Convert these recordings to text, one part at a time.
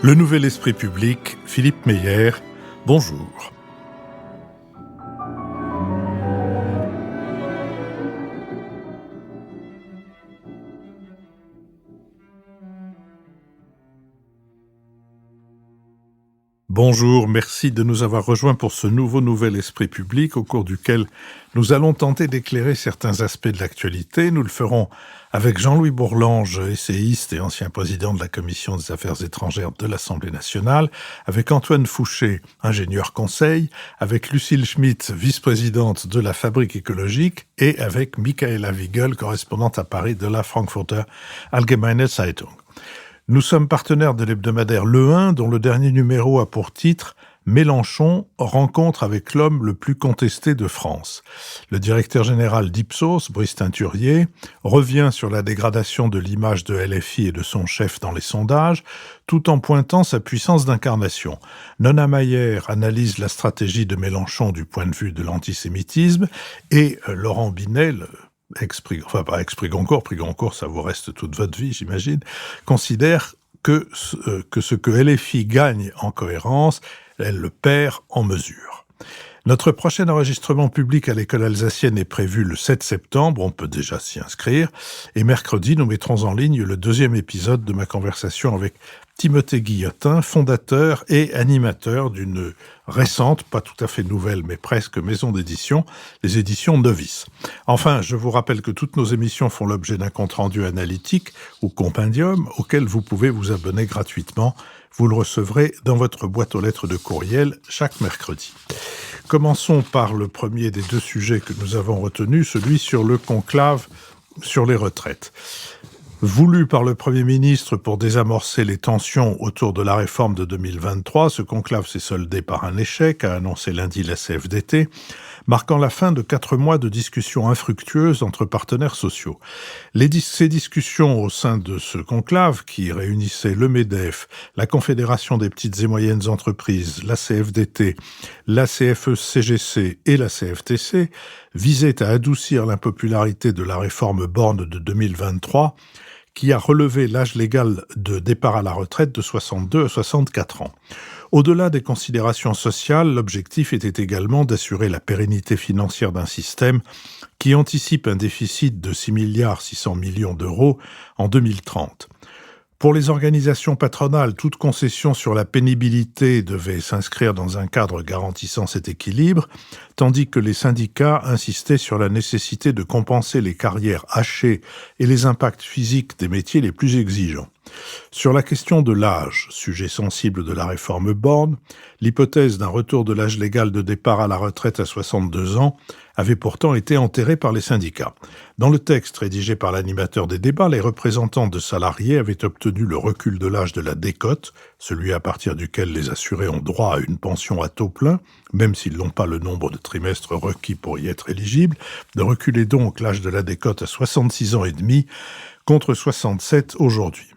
Le Nouvel Esprit Public, Philippe Meyer, bonjour. Bonjour, merci de nous avoir rejoints pour ce Nouvel Esprit Public au cours duquel nous allons tenter d'éclairer certains aspects de l'actualité. Nous le ferons avec Jean-Louis Bourlange, essayiste et ancien président de la Commission des Affaires étrangères de l'Assemblée nationale, avec Antoine Fouché, ingénieur conseil, avec Lucille Schmitt, vice-présidente de la Fabrique écologique, et avec Michaela Wiegel, correspondante à Paris de la Frankfurter Allgemeine Zeitung. Nous sommes partenaires de l'hebdomadaire Le 1, dont le dernier numéro a pour titre « Mélenchon, rencontre avec l'homme le plus contesté de France ». Le directeur général d'Ipsos, Brice Teinturier, revient sur la dégradation de l'image de LFI et de son chef dans les sondages, tout en pointant sa puissance d'incarnation. Nona Mayer analyse la stratégie de Mélenchon du point de vue de l'antisémitisme, et Laurent Binet, prix Goncourt, ça vous reste toute votre vie, j'imagine, considère que ce que LFI gagne en cohérence, elle le perd en mesure. Notre prochain enregistrement public à l'école alsacienne est prévu le 7 septembre, on peut déjà s'y inscrire, et mercredi, nous mettrons en ligne le deuxième épisode de ma conversation avec Timothée Guillotin, fondateur et animateur d'une récente, pas tout à fait nouvelle, mais presque maison d'édition, les éditions Novice. Enfin, je vous rappelle que toutes nos émissions font l'objet d'un compte-rendu analytique ou compendium auquel vous pouvez vous abonner gratuitement. Vous le recevrez dans votre boîte aux lettres de courriel chaque mercredi. Commençons par le premier des deux sujets que nous avons retenus, celui sur le conclave sur les retraites. Voulu par le Premier ministre pour désamorcer les tensions autour de la réforme de 2023, ce conclave s'est soldé par un échec, a annoncé lundi la CFDT, marquant la fin de 4 mois de discussions infructueuses entre partenaires sociaux. Ces discussions au sein de ce conclave, qui réunissait le MEDEF, la Confédération des petites et moyennes entreprises, la CFDT, la CFE-CGC et la CFTC, visaient à adoucir l'impopularité de la réforme Borne de 2023, qui a relevé l'âge légal de départ à la retraite de 62 à 64 ans. Au-delà des considérations sociales, l'objectif était également d'assurer la pérennité financière d'un système qui anticipe un déficit de 6,6 milliards d'euros en 2030. Pour les organisations patronales, toute concession sur la pénibilité devait s'inscrire dans un cadre garantissant cet équilibre, tandis que les syndicats insistaient sur la nécessité de compenser les carrières hachées et les impacts physiques des métiers les plus exigeants. Sur la question de l'âge, sujet sensible de la réforme Borne, l'hypothèse d'un retour de l'âge légal de départ à la retraite à 62 ans avait pourtant été enterrée par les syndicats. Dans le texte rédigé par l'animateur des débats, les représentants de salariés avaient obtenu le recul de l'âge de la décote, celui à partir duquel les assurés ont droit à une pension à taux plein, même s'ils n'ont pas le nombre de trimestres requis pour y être éligibles, de reculer donc l'âge de la décote à 66 ans et demi contre 67 aujourd'hui.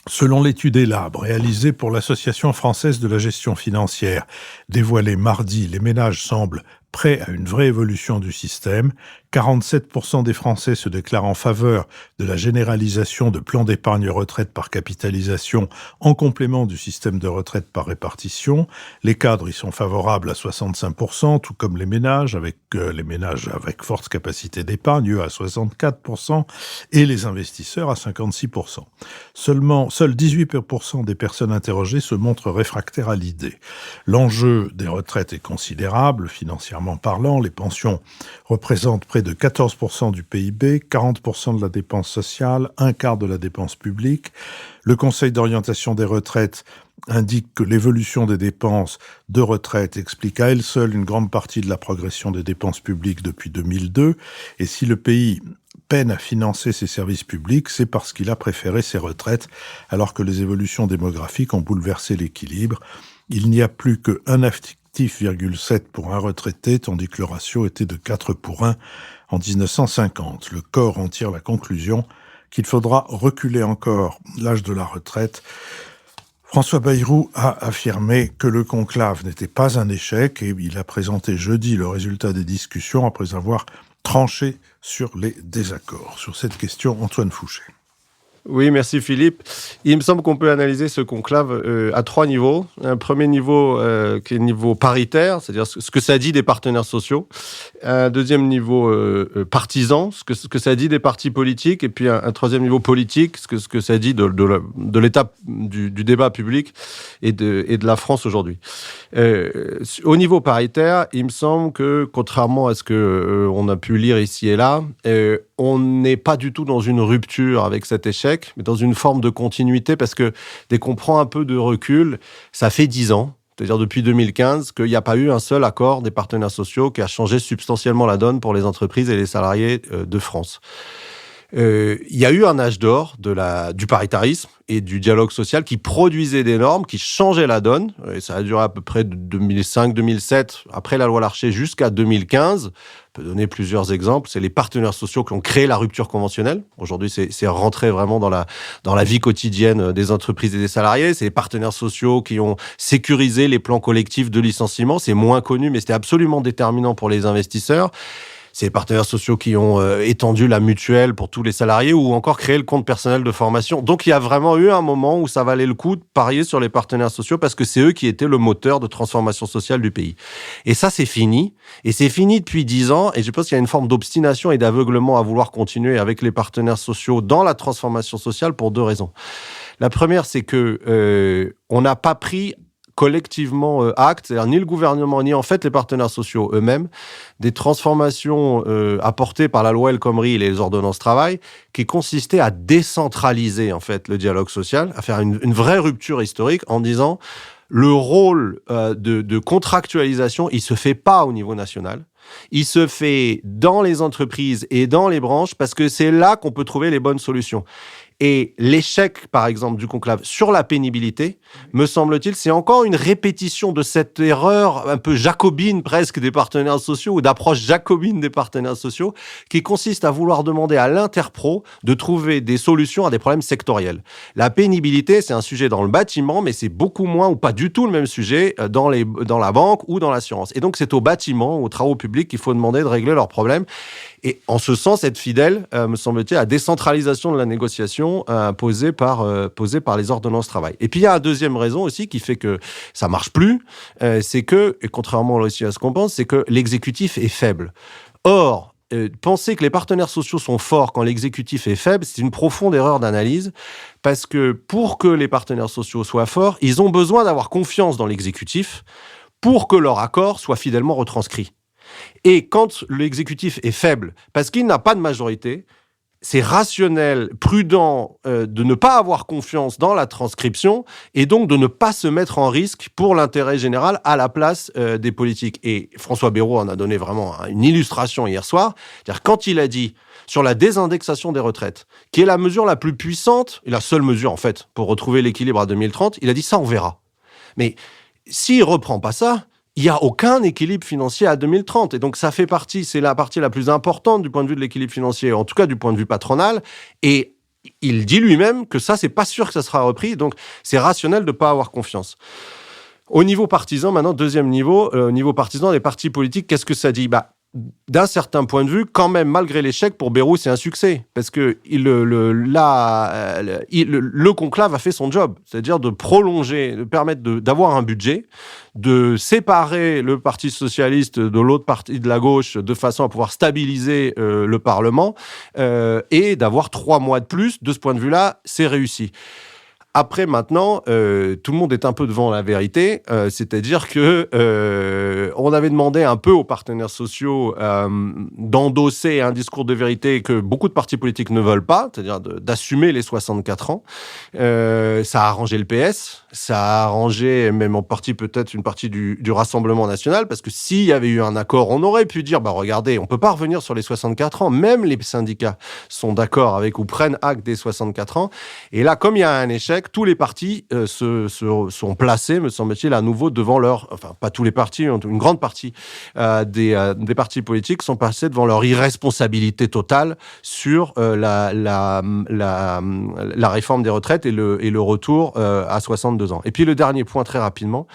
Selon l'étude ELAB réalisée pour l'Association française de la gestion financière, dévoilée mardi, les ménages semblent prêts à une vraie évolution du système. 47% des Français se déclarent en faveur de la généralisation de plans d'épargne retraite par capitalisation en complément du système de retraite par répartition. Les cadres y sont favorables à 65%, tout comme les ménages avec forte capacité d'épargne, eux à 64%, et les investisseurs à 56%. Seuls 18% des personnes interrogées se montrent réfractaires à l'idée. L'enjeu des retraites est considérable, financièrement parlant. Les pensions représentent près de 14% du PIB, 40% de la dépense sociale, un quart de la dépense publique. Le Conseil d'orientation des retraites indique que l'évolution des dépenses de retraite explique à elle seule une grande partie de la progression des dépenses publiques depuis 2002. Et si le pays peine à financer ses services publics, c'est parce qu'il a préféré ses retraites, alors que les évolutions démographiques ont bouleversé l'équilibre. Il n'y a plus que 1,7 pour un retraité, tandis que le ratio était de 4 pour 1 en 1950. Le corps en tire la conclusion qu'il faudra reculer encore l'âge de la retraite. François Bayrou a affirmé que le conclave n'était pas un échec et il a présenté jeudi le résultat des discussions après avoir tranché sur les désaccords. Sur cette question, Antoine Fouché. Oui, merci Philippe. Il me semble qu'on peut analyser ce conclave à 3 niveaux. Un premier niveau qui est le niveau paritaire, c'est-à-dire ce que ça dit des partenaires sociaux. Un deuxième niveau partisan, ce que ça dit des partis politiques. Et puis un troisième niveau politique, ce que ça dit de l'état du débat public et de la France aujourd'hui. Au niveau paritaire, il me semble que, contrairement à ce que on a pu lire ici et là, on n'est pas du tout dans une rupture avec cet échec, mais dans une forme de continuité, parce que dès qu'on prend un peu de recul, ça fait 10 ans, c'est-à-dire depuis 2015, qu'il n'y a pas eu un seul accord des partenaires sociaux qui a changé substantiellement la donne pour les entreprises et les salariés de France. Il y a eu un âge d'or du paritarisme et du dialogue social qui produisait des normes, qui changeaient la donne. Et ça a duré à peu près de 2005-2007, après la loi Larcher, jusqu'à 2015. On peut donner plusieurs exemples. C'est les partenaires sociaux qui ont créé la rupture conventionnelle. Aujourd'hui, c'est rentré vraiment dans la vie quotidienne des entreprises et des salariés. C'est les partenaires sociaux qui ont sécurisé les plans collectifs de licenciement. C'est moins connu, mais c'était absolument déterminant pour les investisseurs. C'est les partenaires sociaux qui ont étendu la mutuelle pour tous les salariés ou encore créé le compte personnel de formation. Donc, il y a vraiment eu un moment où ça valait le coup de parier sur les partenaires sociaux parce que c'est eux qui étaient le moteur de transformation sociale du pays. Et ça, c'est fini. Et c'est fini depuis 10 ans. Et je pense qu'il y a une forme d'obstination et d'aveuglement à vouloir continuer avec les partenaires sociaux dans la transformation sociale pour 2 raisons. La première, c'est que on n'a pas pris collectivement acte, c'est-à-dire ni le gouvernement ni en fait les partenaires sociaux eux-mêmes, des transformations apportées par la loi El Khomri et les ordonnances travail, qui consistaient à décentraliser en fait le dialogue social, à faire une vraie rupture historique en disant le rôle de contractualisation, il se fait pas au niveau national. Il se fait dans les entreprises et dans les branches parce que c'est là qu'on peut trouver les bonnes solutions. Et l'échec, par exemple, du conclave sur la pénibilité, me semble-t-il, c'est encore une répétition de cette erreur un peu jacobine presque des partenaires sociaux ou d'approche jacobine des partenaires sociaux qui consiste à vouloir demander à l'interpro de trouver des solutions à des problèmes sectoriels. La pénibilité, c'est un sujet dans le bâtiment, mais c'est beaucoup moins ou pas du tout le même sujet dans la banque ou dans l'assurance. Et donc, c'est aux bâtiments, aux travaux publics qu'il faut demander de régler leurs problèmes. Et en ce sens, être fidèle, me semble-t-il, à la décentralisation de la négociation posée par les ordonnances travail. Et puis, il y a une deuxième raison aussi qui fait que ça marche plus, c'est que, et contrairement aussi à ce qu'on pense, c'est que l'exécutif est faible. Or, penser que les partenaires sociaux sont forts quand l'exécutif est faible, c'est une profonde erreur d'analyse, parce que pour que les partenaires sociaux soient forts, ils ont besoin d'avoir confiance dans l'exécutif pour que leur accord soit fidèlement retranscrit. Et quand l'exécutif est faible, parce qu'il n'a pas de majorité, c'est rationnel, prudent de ne pas avoir confiance dans la transcription et donc de ne pas se mettre en risque pour l'intérêt général à la place des politiques. Et François Bayrou en a donné vraiment une illustration hier soir. C'est-à-dire quand il a dit sur la désindexation des retraites, qui est la mesure la plus puissante, et la seule mesure en fait pour retrouver l'équilibre à 2030, il a dit ça on verra. Mais s'il ne reprend pas ça, il n'y a aucun équilibre financier à 2030. Et donc, ça fait partie, c'est la partie la plus importante du point de vue de l'équilibre financier, en tout cas du point de vue patronal. Et il dit lui-même que ça, c'est pas sûr que ça sera repris. Donc, c'est rationnel de ne pas avoir confiance. Au niveau partisan, maintenant, deuxième niveau, au niveau partisan, les partis politiques, qu'est-ce que ça dit ? D'un certain point de vue, quand même, malgré l'échec, pour Bayrou, c'est un succès. Parce que le conclave a fait son job. C'est-à-dire de prolonger, de permettre d'avoir un budget, de séparer le Parti socialiste de l'autre parti de la gauche de façon à pouvoir stabiliser le Parlement et d'avoir 3 mois de plus. De ce point de vue-là, c'est réussi. Après, maintenant, tout le monde est un peu devant la vérité, c'est-à-dire que on avait demandé un peu aux partenaires sociaux d'endosser un discours de vérité que beaucoup de partis politiques ne veulent pas, c'est-à-dire d'assumer les 64 ans. Ça a arrangé le PS, ça a arrangé même en partie peut-être une partie du Rassemblement national, parce que s'il y avait eu un accord, on aurait pu dire, regardez, on peut pas revenir sur les 64 ans, même les syndicats sont d'accord avec ou prennent acte des 64 ans. Et là, comme il y a un échec, tous les partis sont placés, me semble-t-il, à nouveau devant pas tous les partis, une grande partie des partis politiques sont passés devant leur irresponsabilité totale sur la réforme des retraites et le retour à 62 ans. Et puis le dernier point très rapidement,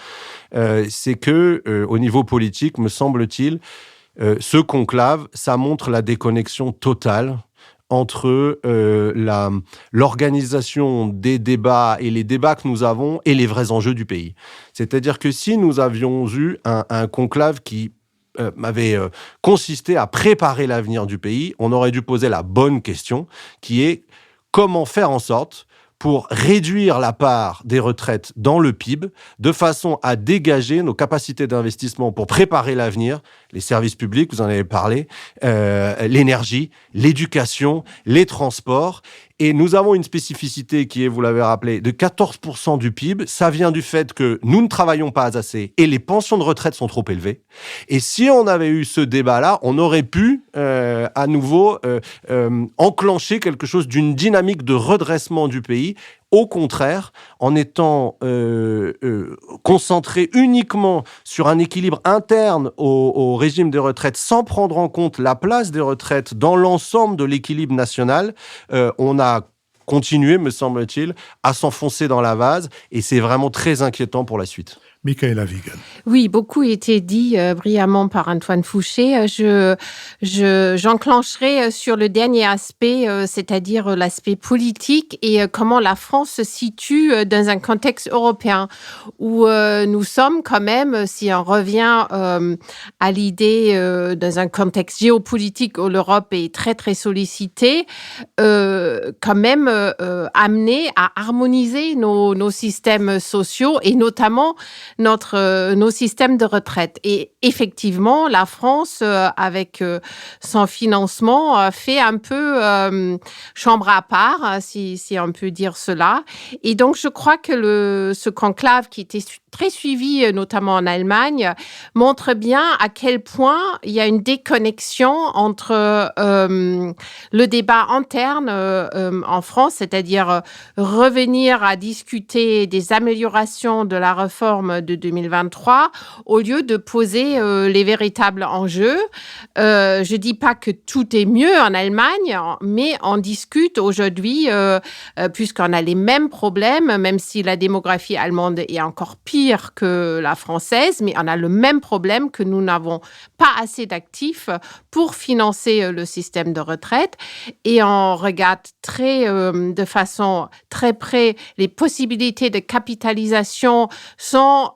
c'est que au niveau politique, me semble-t-il, ce conclave, ça montre la déconnexion totale entre l'organisation des débats et les débats que nous avons et les vrais enjeux du pays. C'est-à-dire que si nous avions eu un conclave qui avait consisté à préparer l'avenir du pays, on aurait dû poser la bonne question, qui est comment faire en sorte pour réduire la part des retraites dans le PIB, de façon à dégager nos capacités d'investissement pour préparer l'avenir, les services publics, vous en avez parlé, l'énergie, l'éducation, les transports. Et nous avons une spécificité qui est, vous l'avez rappelé, de 14% du PIB. Ça vient du fait que nous ne travaillons pas assez et les pensions de retraite sont trop élevées. Et si on avait eu ce débat-là, on aurait pu à nouveau enclencher quelque chose d'une dynamique de redressement du pays. Au contraire, en étant concentré uniquement sur un équilibre interne au régime des retraites, sans prendre en compte la place des retraites dans l'ensemble de l'équilibre national, on a continué, me semble-t-il, à s'enfoncer dans la vase, et c'est vraiment très inquiétant pour la suite. Michaëla Wiegand. Oui, beaucoup a été dit brillamment par Antoine Fouché. J'enclencherai sur le dernier aspect, c'est-à-dire l'aspect politique et comment la France se situe dans un contexte européen où nous sommes quand même, si on revient à l'idée dans un contexte géopolitique où l'Europe est très très sollicitée, quand même amenés à harmoniser nos systèmes sociaux et notamment nos systèmes de retraite. Et effectivement, la France, avec son financement, fait un peu chambre à part, si on peut dire cela. Et donc, je crois que ce conclave qui était très suivi, notamment en Allemagne, montre bien à quel point il y a une déconnexion entre le débat interne en France, c'est-à-dire revenir à discuter des améliorations de la réforme de 2023 au lieu de poser les véritables enjeux. Je dis pas que tout est mieux en Allemagne, mais on discute aujourd'hui, puisqu'on a les mêmes problèmes, même si la démographie allemande est encore pire que la française, mais on a le même problème que nous n'avons pas assez d'actifs pour financer le système de retraite. Et on regarde de façon très près les possibilités de capitalisation sans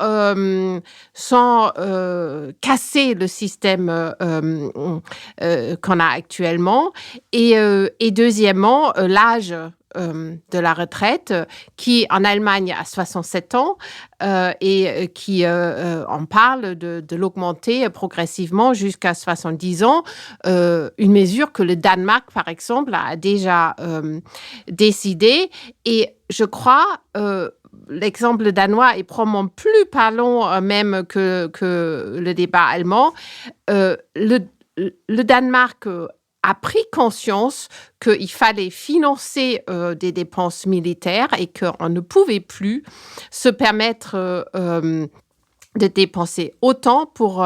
casser le système qu'on a actuellement. Et deuxièmement, l'âge de la retraite qui, en Allemagne, a 67 ans et qui, on parle de l'augmenter progressivement jusqu'à 70 ans. Une mesure que le Danemark, par exemple, a déjà décidé. Et je crois... l'exemple danois est probablement plus parlant même que le débat allemand. Le Danemark a pris conscience qu'il fallait financer des dépenses militaires et qu'on ne pouvait plus se permettre de dépenser autant pour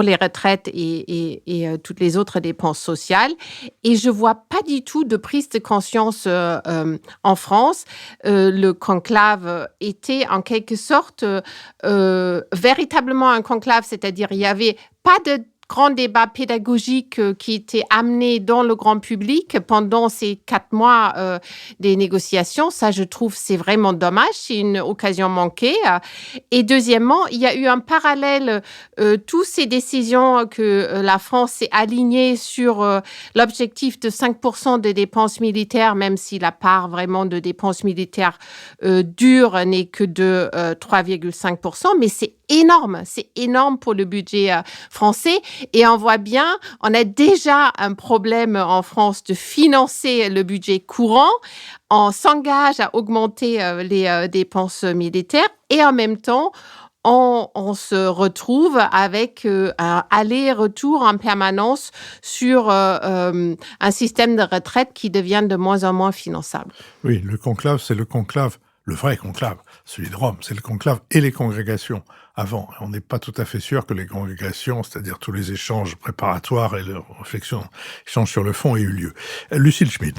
les retraites et toutes les autres dépenses sociales. Et je ne vois pas du tout de prise de conscience en France. Le conclave était en quelque sorte véritablement un conclave, c'est-à-dire il n'y avait pas de grand débat pédagogique qui était amené dans le grand public pendant ces 4 mois des négociations. Ça, je trouve, c'est vraiment dommage. C'est une occasion manquée. Et deuxièmement, il y a eu un parallèle. Toutes ces décisions que la France s'est alignée sur l'objectif de 5% de dépenses militaires, même si la part vraiment de dépenses militaires dures n'est que de 3,5%. Mais c'est énorme pour le budget français. Et on voit bien, on a déjà un problème en France de financer le budget courant. On s'engage à augmenter les dépenses militaires et en même temps, on se retrouve avec un aller-retour en permanence sur un système de retraite qui devient de moins en moins finançable. Oui, le conclave, c'est le conclave, le vrai conclave, celui de Rome, c'est le conclave et les congrégations. Avant, on n'est pas tout à fait sûr que les congrégations, c'est-à-dire tous les échanges préparatoires et les réflexions, échanges sur le fond aient eu lieu. Lucille Schmid.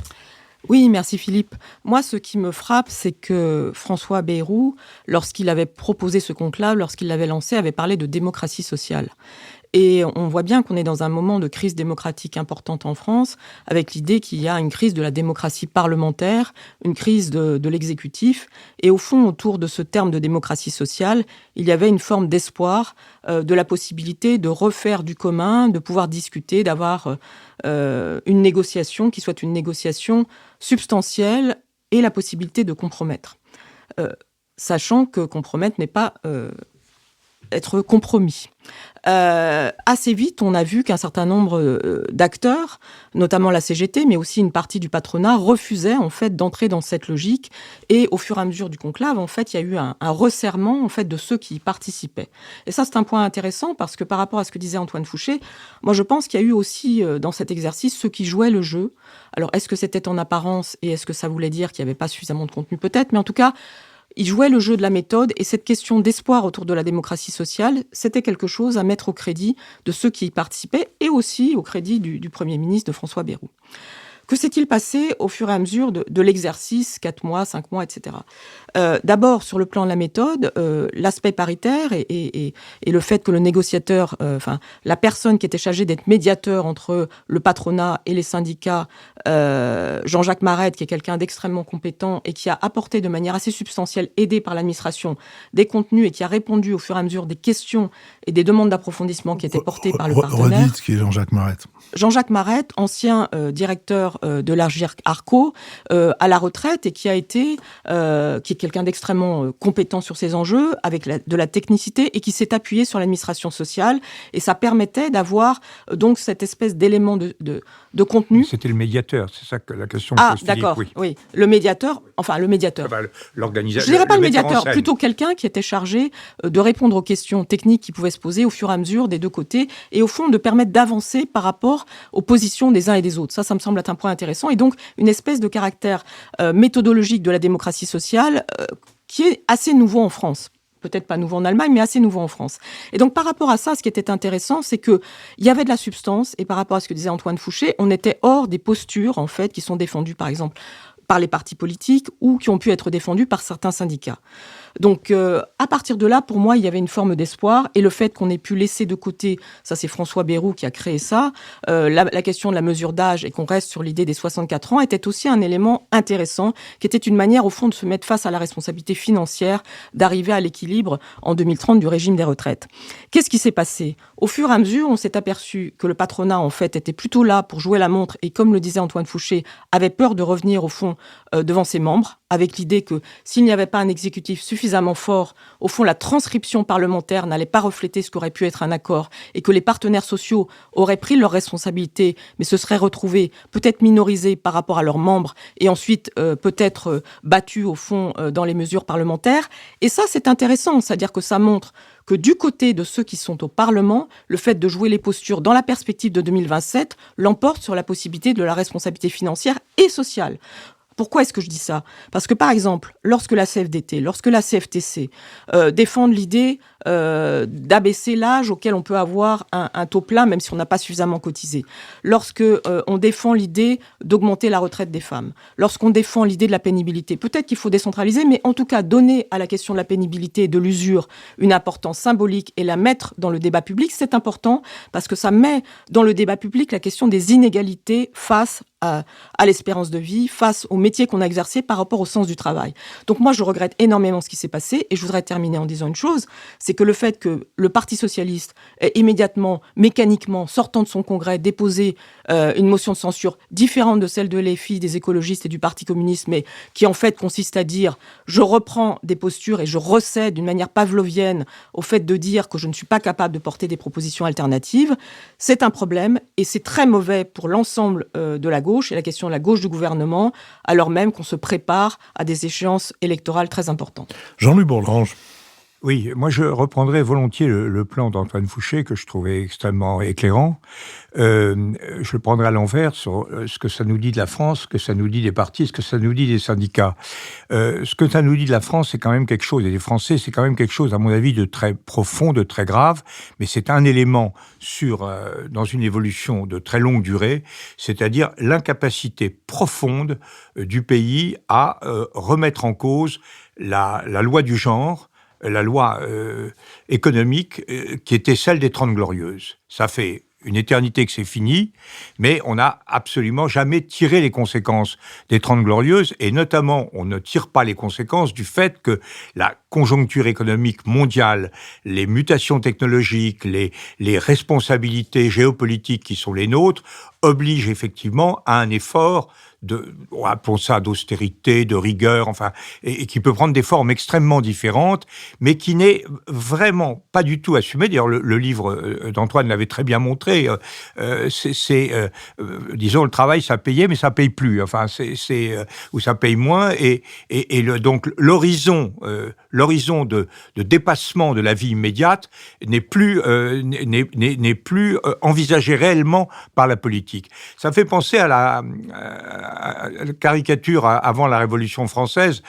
Oui, merci Philippe. Moi, ce qui me frappe, c'est que François Bayrou, lorsqu'il avait proposé ce conclave, lorsqu'il l'avait lancé, avait parlé de démocratie sociale. Et on voit bien qu'on est dans un moment de crise démocratique importante en France, avec l'idée qu'il y a une crise de la démocratie parlementaire, une crise de l'exécutif. Et au fond, autour de ce terme de démocratie sociale, il y avait une forme d'espoir de la possibilité de refaire du commun, de pouvoir discuter, d'avoir une négociation qui soit une négociation substantielle et la possibilité de compromettre. Sachant que compromettre n'est pas être compromis. Assez vite, on a vu qu'un certain nombre d'acteurs, notamment la CGT, mais aussi une partie du patronat, refusaient en fait d'entrer dans cette logique. Et au fur et à mesure du conclave, en fait, il y a eu un resserrement en fait de ceux qui y participaient. Et ça, c'est un point intéressant parce que par rapport à ce que disait Antoine Fouché, moi, je pense qu'il y a eu aussi dans cet exercice ceux qui jouaient le jeu. Alors, est-ce que c'était en apparence et est-ce que ça voulait dire qu'il n'y avait pas suffisamment de contenu? Peut-être, mais en tout cas, il jouait le jeu de la méthode et cette question d'espoir autour de la démocratie sociale, c'était quelque chose à mettre au crédit de ceux qui y participaient et aussi au crédit du Premier ministre, de François Bayrou. Que s'est-il passé au fur et à mesure de l'exercice, 4 mois, 5 mois, etc. D'abord, sur le plan de la méthode, l'aspect paritaire et le fait que le négociateur, la personne qui était chargée d'être médiateur entre le patronat et les syndicats, Jean-Jacques Marette, qui est quelqu'un d'extrêmement compétent et qui a apporté de manière assez substantielle, aidé par l'administration, des contenus et qui a répondu au fur et à mesure des questions et des demandes d'approfondissement qui étaient portées par le partenaire. Redites qui est Jean-Jacques Marette. Jean-Jacques Marette, ancien directeur de l'Agirc Arco, à la retraite et qui est quelqu'un d'extrêmement compétent sur ces enjeux, avec de la technicité et qui s'est appuyé sur l'administration sociale. Et ça permettait d'avoir donc cette espèce d'élément de contenu. C'était le médiateur, c'est ça que la question. Ah, d'accord, oui. Le médiateur. L'organisation. Je ne dirais pas le médiateur, plutôt quelqu'un qui était chargé de répondre aux questions techniques qui pouvaient se poser au fur et à mesure des deux côtés et au fond de permettre d'avancer par rapport aux positions des uns et des autres. Ça me semble être un point intéressant. Et donc, une espèce de caractère méthodologique de la démocratie sociale qui est assez nouveau en France. Peut-être pas nouveau en Allemagne, mais assez nouveau en France. Et donc, par rapport à ça, ce qui était intéressant, c'est qu'il y avait de la substance. Et par rapport à ce que disait Antoine Fouché, on était hors des postures, en fait, qui sont défendues, par exemple, par les partis politiques ou qui ont pu être défendues par certains syndicats. Donc, à partir de là, pour moi, il y avait une forme d'espoir. Et le fait qu'on ait pu laisser de côté, ça c'est François Bayrou qui a créé ça, la question de la mesure d'âge et qu'on reste sur l'idée des 64 ans était aussi un élément intéressant, qui était une manière, au fond, de se mettre face à la responsabilité financière, d'arriver à l'équilibre en 2030 du régime des retraites. Qu'est-ce qui s'est passé? Au fur et à mesure, on s'est aperçu que le patronat, en fait, était plutôt là pour jouer la montre et, comme le disait Antoine Fouché, avait peur de revenir, au fond, devant ses membres, avec l'idée que s'il n'y avait pas un exécutif suffisamment fort, au fond, la transcription parlementaire n'allait pas refléter ce qu'aurait pu être un accord et que les partenaires sociaux auraient pris leurs responsabilités, mais se seraient retrouvés peut-être minorisés par rapport à leurs membres et ensuite peut-être battus, au fond, dans les mesures parlementaires. Et ça, c'est intéressant, c'est-à-dire que ça montre que du côté de ceux qui sont au Parlement, le fait de jouer les postures dans la perspective de 2027 l'emporte sur la possibilité de la responsabilité financière et sociale. Pourquoi est-ce que je dis ça? Parce que, par exemple, lorsque la CFDT, lorsque la CFTC défendent l'idée d'abaisser l'âge auquel on peut avoir un taux plein, même si on n'a pas suffisamment cotisé, lorsque on défend l'idée d'augmenter la retraite des femmes, lorsqu'on défend l'idée de la pénibilité, peut-être qu'il faut décentraliser, mais en tout cas donner à la question de la pénibilité et de l'usure une importance symbolique et la mettre dans le débat public, c'est important parce que ça met dans le débat public la question des inégalités face à l'espérance de vie, face au métier qu'on a exercé par rapport au sens du travail. Donc moi, je regrette énormément ce qui s'est passé et je voudrais terminer en disant une chose, c'est que le fait que le Parti socialiste ait immédiatement, mécaniquement, sortant de son congrès, déposé une motion de censure différente de celle de LFI, des écologistes et du Parti communiste, mais qui en fait consiste à dire « je reprends des postures et je recède d'une manière pavlovienne au fait de dire que je ne suis pas capable de porter des propositions alternatives », c'est un problème et c'est très mauvais pour l'ensemble de la gauche et la question de la gauche du gouvernement, alors même qu'on se prépare à des échéances électorales très importantes. Jean-Louis Bourlange. Oui, moi je reprendrais volontiers le plan d'Antoine Fouché que je trouvais extrêmement éclairant. Je le prendrais à l'envers sur ce que ça nous dit de la France, ce que ça nous dit des partis, ce que ça nous dit des syndicats. Ce que ça nous dit de la France, c'est quand même quelque chose, et des Français, c'est quand même quelque chose, à mon avis, de très profond, de très grave, mais c'est un élément dans une évolution de très longue durée, c'est-à-dire l'incapacité profonde du pays à remettre en cause la loi du genre, la loi économique qui était celle des 30 Glorieuses. Ça fait une éternité que c'est fini, mais on n'a absolument jamais tiré les conséquences des 30 Glorieuses, et notamment, on ne tire pas les conséquences du fait que la conjoncture économique mondiale, les mutations technologiques, les responsabilités géopolitiques qui sont les nôtres, obligent effectivement à un effort appelons ça d'austérité, de rigueur, enfin, et qui peut prendre des formes extrêmement différentes, mais qui n'est vraiment pas du tout assumé. D'ailleurs, le livre d'Antoine l'avait très bien montré. Disons, le travail, ça payait, mais ça paye plus. Enfin, ou ça paye moins. Donc, l'horizon de dépassement de la vie immédiate n'est plus envisagé réellement par la politique. Ça fait penser à la caricature avant la Révolution française,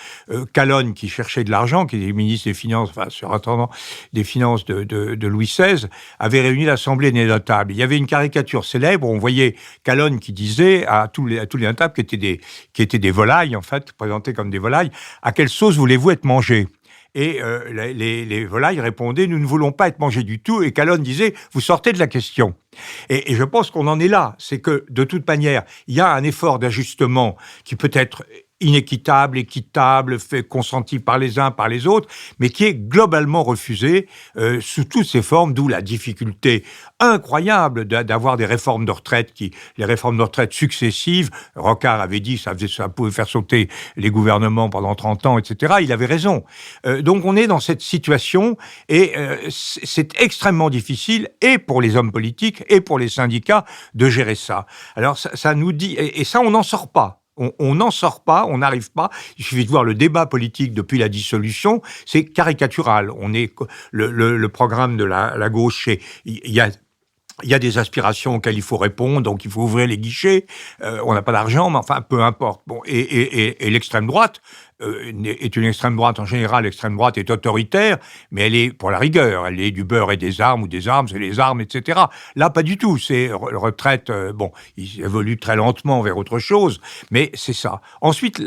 Calonne, qui cherchait de l'argent, qui était ministre des Finances, enfin, surintendant des Finances de Louis XVI, avait réuni l'Assemblée des notables. Il y avait une caricature célèbre, on voyait Calonne qui disait à tous les notables, qui étaient des volailles, en fait, présentés comme des volailles, « À quelle sauce voulez-vous être mangés ?» Et les volailles répondaient « Nous ne voulons pas être mangés du tout ». Et Calonne disait « Vous sortez de la question ». Et je pense qu'on en est là. C'est que, de toute manière, il y a un effort d'ajustement qui peut être inéquitable, équitable, consenti par les uns, par les autres, mais qui est globalement refusé sous toutes ses formes, d'où la difficulté incroyable d'avoir des réformes de retraite, les réformes de retraite successives. Rocard avait dit que ça pouvait faire sauter les gouvernements pendant 30 ans, etc. Il avait raison. Donc on est dans cette situation et c'est extrêmement difficile, et pour les hommes politiques et pour les syndicats, de gérer ça. Alors ça nous dit, et ça on n'en sort pas. On n'en sort pas, on n'arrive pas. Il suffit de voir le débat politique depuis la dissolution, c'est caricatural. Le programme de la gauche, il y a des aspirations auxquelles il faut répondre, donc il faut ouvrir les guichets. On n'a pas d'argent, mais enfin, peu importe. Bon, et l'extrême droite est une extrême droite en général. L'extrême droite est autoritaire, mais elle est pour la rigueur. Elle est du beurre et des armes, ou des armes, c'est les armes, etc. Là, pas du tout. C'est retraite. Ils évoluent très lentement vers autre chose, mais c'est ça. Ensuite,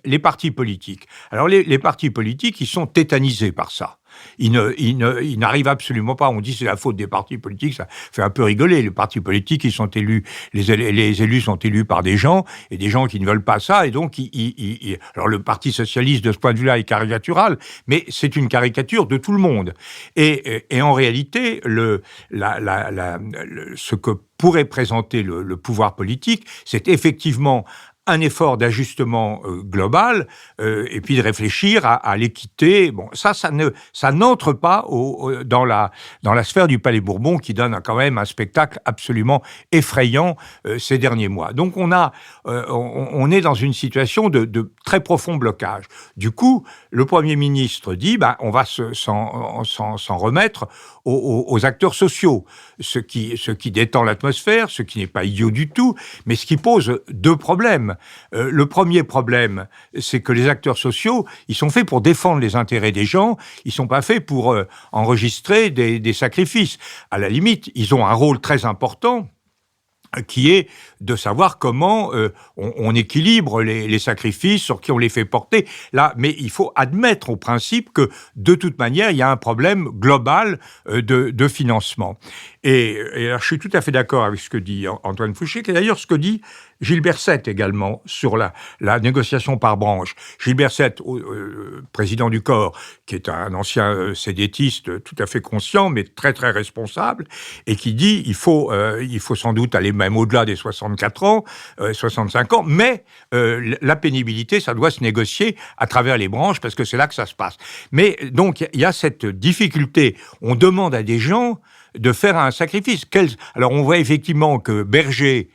les partis politiques. Alors, les partis politiques, ils sont tétanisés par ça. Ils n'arrivent absolument pas. On dit c'est la faute des partis politiques, ça fait un peu rigoler. Les partis politiques, ils sont élus, les élus sont élus par des gens, et des gens qui ne veulent pas ça, et donc alors le Parti socialiste de ce point de vue-là est caricatural, mais c'est une caricature de tout le monde. Et en réalité, ce que pourrait présenter le pouvoir politique, c'est effectivement un effort d'ajustement global, et puis de réfléchir à l'équité. Bon, ça n'entre pas dans la sphère du Palais Bourbon, qui donne quand même un spectacle absolument effrayant ces derniers mois. Donc on est dans une situation de très profond blocage. Du coup, le Premier ministre dit on va s'en remettre aux acteurs sociaux, ce qui détend l'atmosphère, ce qui n'est pas idiot du tout, mais ce qui pose deux problèmes. Le premier problème, c'est que les acteurs sociaux, ils sont faits pour défendre les intérêts des gens, ils sont pas faits pour enregistrer des sacrifices. À la limite, ils ont un rôle très important, qui est de savoir comment on équilibre les sacrifices, sur qui on les fait porter. Là, mais il faut admettre au principe que, de toute manière, il y a un problème global de financement. Et alors, je suis tout à fait d'accord avec ce que dit Antoine Fouché, et d'ailleurs ce que dit Gilles Berset également sur la négociation par branche. Gilles Berset, président du corps, qui est un ancien sédétiste tout à fait conscient, mais très très responsable, et qui dit il faut sans doute aller même au-delà des 64 ans, 65 ans, mais la pénibilité, ça doit se négocier à travers les branches, parce que c'est là que ça se passe. Mais donc, il y a cette difficulté. On demande à des gens de faire un sacrifice. Alors, on voit effectivement que Berger,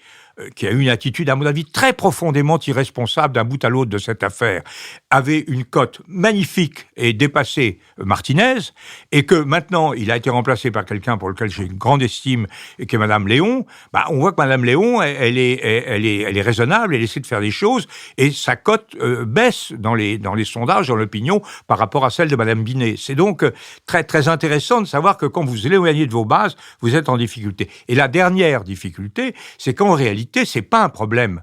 qui a eu une attitude, à mon avis, très profondément irresponsable d'un bout à l'autre de cette affaire, avait une cote magnifique et dépassé Martinez, et que maintenant, il a été remplacé par quelqu'un pour lequel j'ai une grande estime, et qui est Madame Léon. On voit que Madame Léon, elle est raisonnable, elle essaie de faire des choses, et sa cote baisse dans les sondages, dans l'opinion, par rapport à celle de Madame Binet. C'est donc très, très intéressant de savoir que quand vous éloignez de vos bases, vous êtes en difficulté. Et la dernière difficulté, c'est qu'en réalité, c'est pas un problème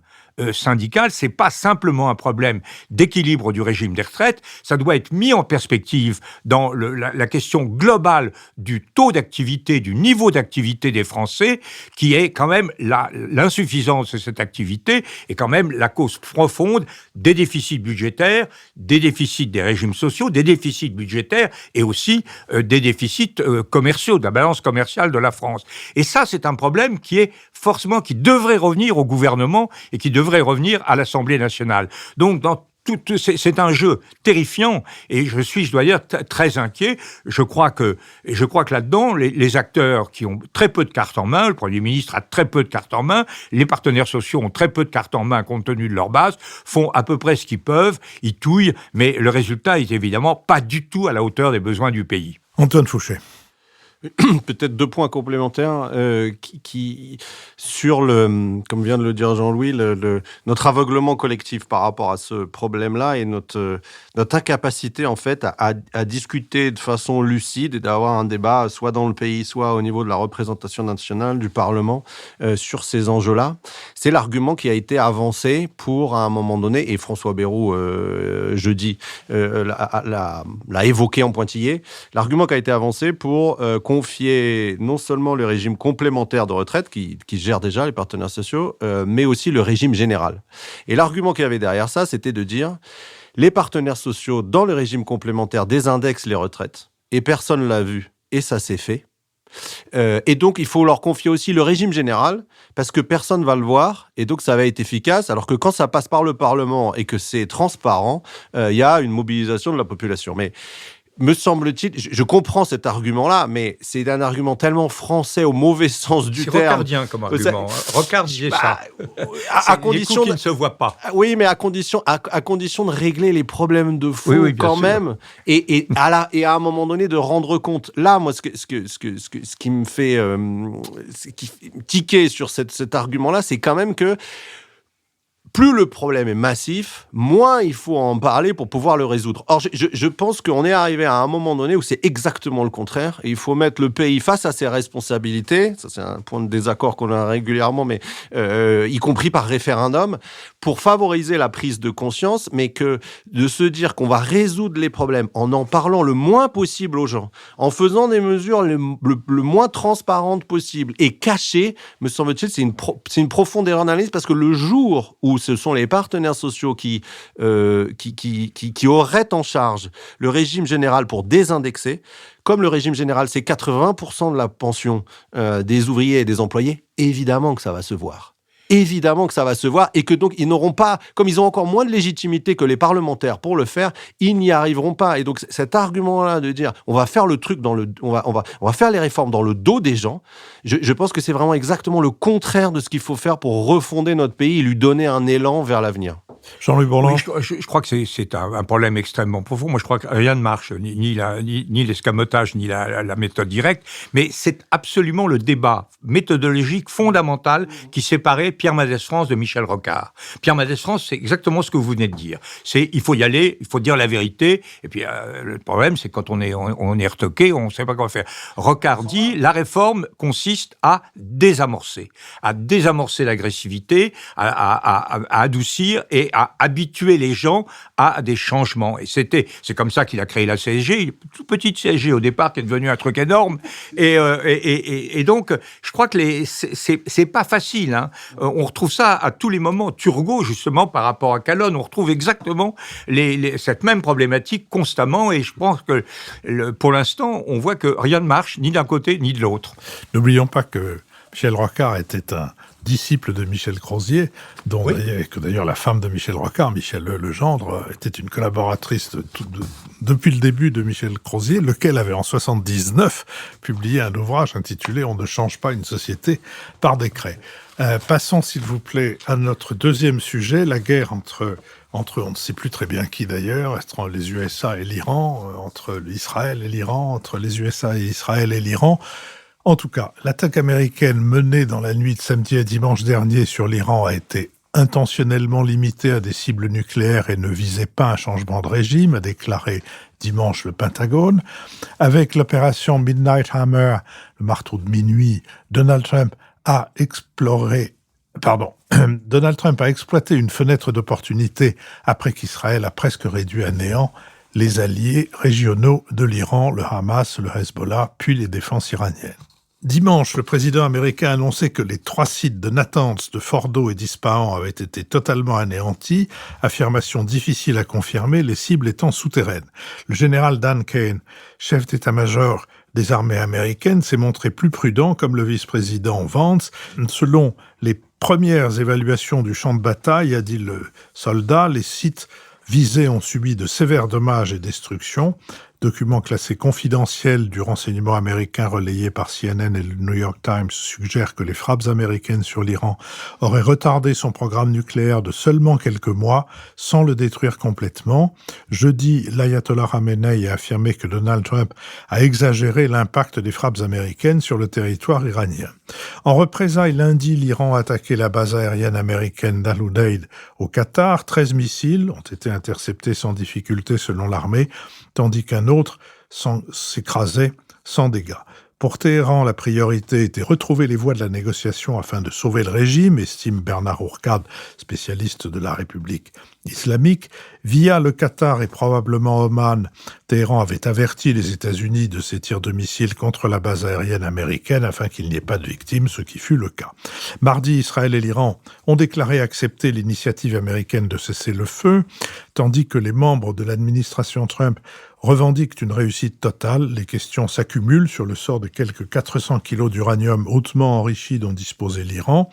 syndicale, c'est pas simplement un problème d'équilibre du régime des retraites, ça doit être mis en perspective dans la question globale du taux d'activité, du niveau d'activité des Français, qui est quand même l'insuffisance de cette activité est quand même la cause profonde des déficits budgétaires, des déficits des régimes sociaux, des déficits budgétaires et aussi des déficits commerciaux, de la balance commerciale de la France. Et ça, c'est un problème qui devrait revenir au gouvernement et qui devrait revenir à l'Assemblée nationale. Donc, c'est un jeu terrifiant et je dois dire, très inquiet. Je crois que là-dedans, les acteurs qui ont très peu de cartes en main, le Premier ministre a très peu de cartes en main, les partenaires sociaux ont très peu de cartes en main compte tenu de leur base, font à peu près ce qu'ils peuvent, ils touillent, mais le résultat est évidemment pas du tout à la hauteur des besoins du pays. Antoine Fouché. Peut-être 2 points complémentaires qui sur comme vient de le dire Jean-Louis, notre aveuglement collectif par rapport à ce problème-là et notre incapacité en fait à discuter de façon lucide et d'avoir un débat soit dans le pays, soit au niveau de la représentation nationale, du Parlement, sur ces enjeux-là. C'est l'argument qui a été avancé pour, à un moment donné, et François Bayrou, jeudi, l'a évoqué en pointillé, l'argument qui a été avancé pour confier non seulement le régime complémentaire de retraite, qui gère déjà les partenaires sociaux, mais aussi le régime général. Et l'argument qu'il y avait derrière ça, c'était de dire les partenaires sociaux, dans le régime complémentaire, désindexent les retraites, et personne ne l'a vu, et ça s'est fait. Et donc, il faut leur confier aussi le régime général, parce que personne ne va le voir, et donc ça va être efficace, alors que quand ça passe par le Parlement et que c'est transparent, il y a une mobilisation de la population. Mais me semble-t-il, je comprends cet argument-là, mais c'est un argument tellement français au mauvais sens du terme. C'est rocardien comme argument. Rocard disait ça. À condition qui ne se voient pas. Oui, mais à condition de régler les problèmes de fond quand même, et à un moment donné de rendre compte. Là, moi, ce qui me fait tiquer sur cet argument-là, c'est quand même que plus le problème est massif, moins il faut en parler pour pouvoir le résoudre. Or, je pense qu'on est arrivé à un moment donné où c'est exactement le contraire. Et il faut mettre le pays face à ses responsabilités. Ça, c'est un point de désaccord qu'on a régulièrement, mais y compris par référendum, pour favoriser la prise de conscience, mais que de se dire qu'on va résoudre les problèmes en parlant le moins possible aux gens, en faisant des mesures le moins transparentes possible et cachées, me semble-t-il, c'est une profonde erreur d'analyse, parce que le jour où ce sont les partenaires sociaux qui auraient en charge le régime général pour désindexer, comme le régime général, c'est 80% de la pension des ouvriers et des employés, évidemment que ça va se voir. Évidemment que ça va se voir, et que donc ils n'auront pas, comme ils ont encore moins de légitimité que les parlementaires pour le faire, ils n'y arriveront pas. Et donc cet argument-là de dire on va faire le truc on va faire les réformes dans le dos des gens, je pense que c'est vraiment exactement le contraire de ce qu'il faut faire pour refonder notre pays et lui donner un élan vers l'avenir. Jean-Louis Bourlanges. Oui, je crois que c'est un problème extrêmement profond. Moi, je crois que rien ne marche, ni l'escamotage, ni la méthode directe, mais c'est absolument le débat méthodologique fondamental qui séparait Pierre Mendès France de Michel Rocard. Pierre Mendès France, c'est exactement ce que vous venez de dire. Il faut y aller, il faut dire la vérité, et puis le problème, c'est quand on est retoqué, on ne sait pas comment faire. Rocard dit, la réforme consiste à désamorcer l'agressivité, à adoucir et à habituer les gens à des changements. Et c'est comme ça qu'il a créé la CSG, une toute petite CSG au départ qui est devenue un truc énorme. Et donc, je crois que c'est pas facile. Hein. On retrouve ça à tous les moments. Turgot, justement, par rapport à Calonne, on retrouve exactement cette même problématique constamment. Et je pense que pour l'instant, on voit que rien ne marche, ni d'un côté, ni de l'autre. N'oublions pas que Michel Rocard était un disciple de Michel Crozier, que d'ailleurs la femme de Michel Rocard, Michel Legendre, était une collaboratrice depuis le début de Michel Crozier, lequel avait en 79 publié un ouvrage intitulé « On ne change pas une société par décret ». Passons, s'il vous plaît, à notre deuxième sujet, la guerre entre on ne sait plus très bien qui d'ailleurs, entre les USA et l'Iran, entre Israël et l'Iran, entre les USA et Israël et l'Iran. En tout cas, l'attaque américaine menée dans la nuit de samedi à dimanche dernier sur l'Iran a été intentionnellement limitée à des cibles nucléaires et ne visait pas un changement de régime, a déclaré dimanche le Pentagone. Avec l'opération Midnight Hammer, le marteau de minuit, Donald Trump a exploré Donald Trump a exploité une fenêtre d'opportunité après qu'Israël a presque réduit à néant les alliés régionaux de l'Iran, le Hamas, le Hezbollah, puis les défenses iraniennes. Dimanche, le président américain a annoncé que les 3 sites de Natanz, de Fordo et d'Ispahan avaient été totalement anéantis, affirmation difficile à confirmer, les cibles étant souterraines. Le général Dan Kane, chef d'état-major des armées américaines, s'est montré plus prudent, comme le vice-président Vance. Selon les premières évaluations du champ de bataille, a dit le soldat, les sites visés ont subi de sévères dommages et destructions. Document classé confidentiel du renseignement américain relayé par CNN et le New York Times suggère que les frappes américaines sur l'Iran auraient retardé son programme nucléaire de seulement quelques mois sans le détruire complètement. Jeudi, l'ayatollah Khamenei a affirmé que Donald Trump a exagéré l'impact des frappes américaines sur le territoire iranien. En représailles, lundi, l'Iran a attaqué la base aérienne américaine d'Al-Udeid au Qatar. 13 missiles ont été interceptés sans difficulté selon l'armée, tandis qu'un autre s'écrasait sans dégâts. Pour Téhéran, la priorité était retrouver les voies de la négociation afin de sauver le régime, estime Bernard Hourcade, spécialiste de la République islamique. Via le Qatar et probablement Oman, Téhéran avait averti les États-Unis de ces tirs de missiles contre la base aérienne américaine afin qu'il n'y ait pas de victimes, ce qui fut le cas. Mardi, Israël et l'Iran ont déclaré accepter l'initiative américaine de cesser le feu, tandis que les membres de l'administration Trump revendiquent une réussite totale. Les questions s'accumulent sur le sort de quelques 400 kilos d'uranium hautement enrichi dont disposait l'Iran.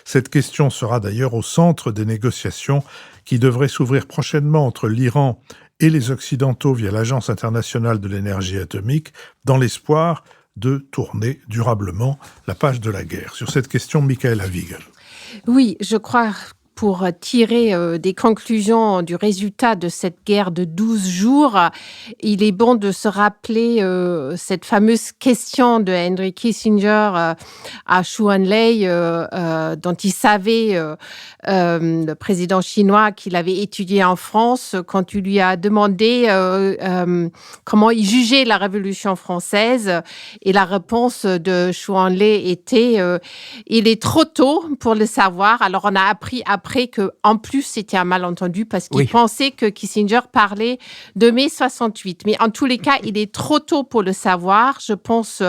Cette question sera d'ailleurs au centre des négociations qui devraient s'ouvrir prochainement entre l'Iran et les Occidentaux via l'Agence internationale de l'énergie atomique, dans l'espoir de tourner durablement la page de la guerre. Sur cette question, Michaela Wiegel. Oui, je crois pour tirer des conclusions du résultat de cette guerre de 12 jours, il est bon de se rappeler cette fameuse question de Henry Kissinger à Zhou Enlai, dont il savait, le président chinois, qu'il avait étudié en France, quand il lui a demandé comment il jugeait la Révolution française. Et la réponse de Zhou Enlai était « Il est trop tôt pour le savoir ». Alors, on a appris après qu'en plus, c'était un malentendu parce qu'il pensait que Kissinger parlait de mai 68. Mais en tous les cas, il est trop tôt pour le savoir. Je pense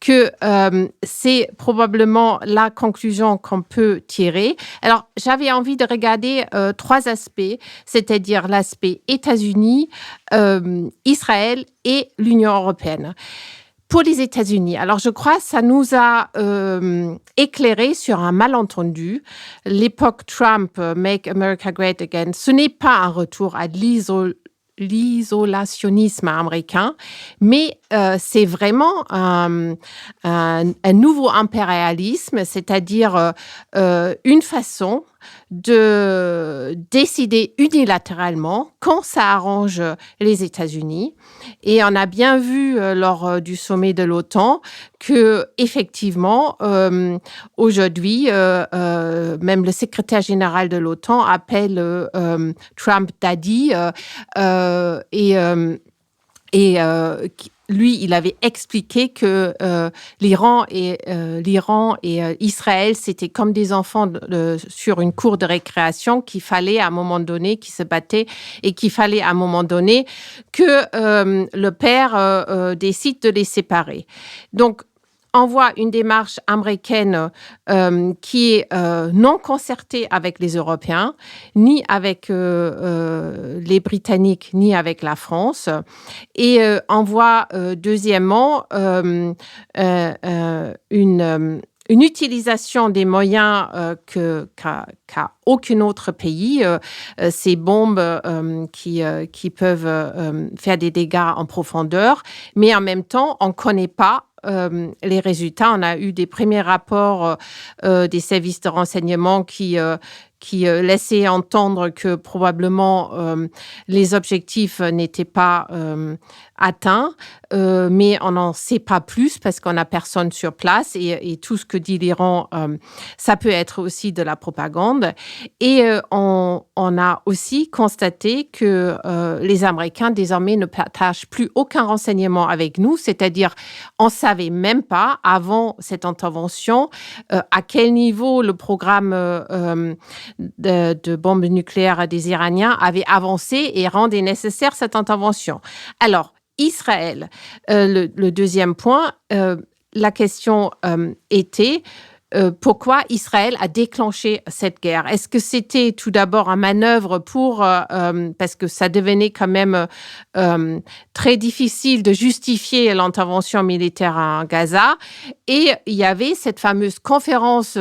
que c'est probablement la conclusion qu'on peut tirer. Alors, j'avais envie de regarder 3 aspects, c'est-à-dire l'aspect États-Unis, Israël et l'Union européenne. Pour les États-Unis, alors je crois que ça nous a éclairé sur un malentendu. L'époque Trump, Make America Great Again, ce n'est pas un retour à l'isolationnisme américain, mais c'est vraiment un nouveau impérialisme, c'est-à-dire une façon de décider unilatéralement quand ça arrange les États-Unis. Et on a bien vu lors du sommet de l'OTAN que effectivement aujourd'hui même le secrétaire général de l'OTAN appelle Trump Daddy lui, il avait expliqué que l'Iran et Israël, c'était comme des enfants sur une cour de récréation qu'il fallait à un moment donné, qui se battaient et qu'il fallait à un moment donné que le père décide de les séparer. Donc, on voit une démarche américaine qui est non concertée avec les Européens, ni avec les Britanniques, ni avec la France. Et on voit deuxièmement une utilisation des moyens qu'a aucun autre pays, ces bombes qui peuvent faire des dégâts en profondeur, mais en même temps, on ne connaît pas les résultats. On a eu des premiers rapports des services de renseignement qui laissait entendre que probablement les objectifs n'étaient pas atteints, mais on n'en sait pas plus parce qu'on n'a personne sur place et tout ce que dit l'Iran, ça peut être aussi de la propagande. Et on a aussi constaté que les Américains désormais ne partagent plus aucun renseignement avec nous, c'est-à-dire on ne savait même pas avant cette intervention à quel niveau le programme de bombes nucléaires des Iraniens avait avancé et rendait nécessaire cette intervention. Alors, Israël, le deuxième point, la question était pourquoi Israël a déclenché cette guerre. Est-ce que c'était tout d'abord une manœuvre parce que ça devenait quand même très difficile de justifier l'intervention militaire en Gaza, et il y avait cette fameuse conférence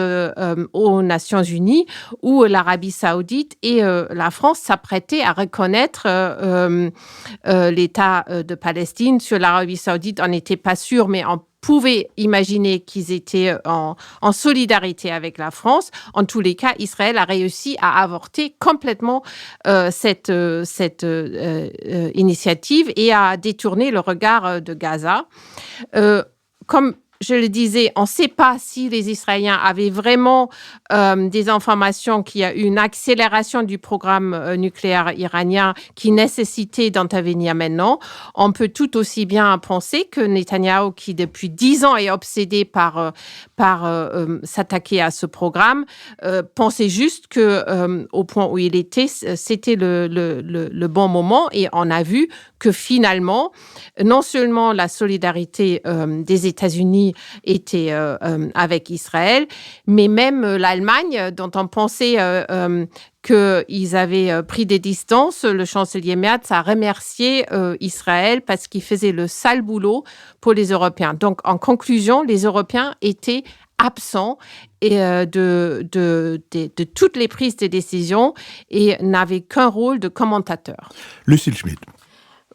aux Nations Unies où l'Arabie Saoudite et la France s'apprêtaient à reconnaître l'État de Palestine. Sur l'Arabie Saoudite, on n'était pas sûr, mais on pouvait imaginer qu'ils étaient en solidarité avec la France. En tous les cas, Israël a réussi à avorter complètement cette initiative et à détourner le regard de Gaza. Comme je le disais, on ne sait pas si les Israéliens avaient vraiment des informations qu'il y a eu une accélération du programme nucléaire iranien qui nécessitait d'intervenir maintenant. On peut tout aussi bien penser que Netanyahou, qui depuis 10 ans est obsédé par s'attaquer à ce programme, pensait juste que au point où il était, c'était le bon moment. Et on a vu que finalement, non seulement la solidarité des États-Unis était avec Israël, mais même l'Allemagne, dont on pensait qu'ils avaient pris des distances, le chancelier Merz a remercié Israël parce qu'il faisait le sale boulot pour les Européens. Donc, en conclusion, les Européens étaient absents de toutes les prises de décision et n'avaient qu'un rôle de commentateur. Lucille Schmitt.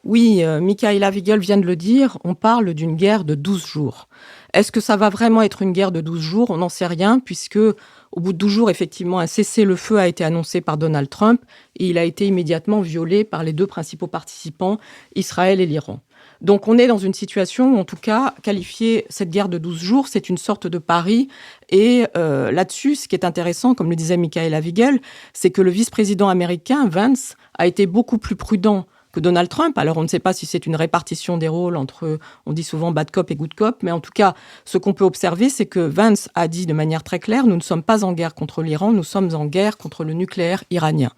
Oui, Michaela Wiegel vient de le dire, on parle d'une guerre de 12 jours. Est-ce que ça va vraiment être une guerre de 12 jours ? On n'en sait rien, puisque au bout de 12 jours, effectivement, un cessez-le-feu a été annoncé par Donald Trump et il a été immédiatement violé par les deux principaux participants, Israël et l'Iran. Donc on est dans une situation où, en tout cas, qualifier cette guerre de 12 jours, c'est une sorte de pari. Et là-dessus, ce qui est intéressant, comme le disait Michaela Wiegel, c'est que le vice-président américain, Vance, a été beaucoup plus prudent que Donald Trump. Alors, on ne sait pas si c'est une répartition des rôles entre, on dit souvent bad cop et good cop, mais en tout cas, ce qu'on peut observer, c'est que Vance a dit de manière très claire, nous ne sommes pas en guerre contre l'Iran, nous sommes en guerre contre le nucléaire iranien.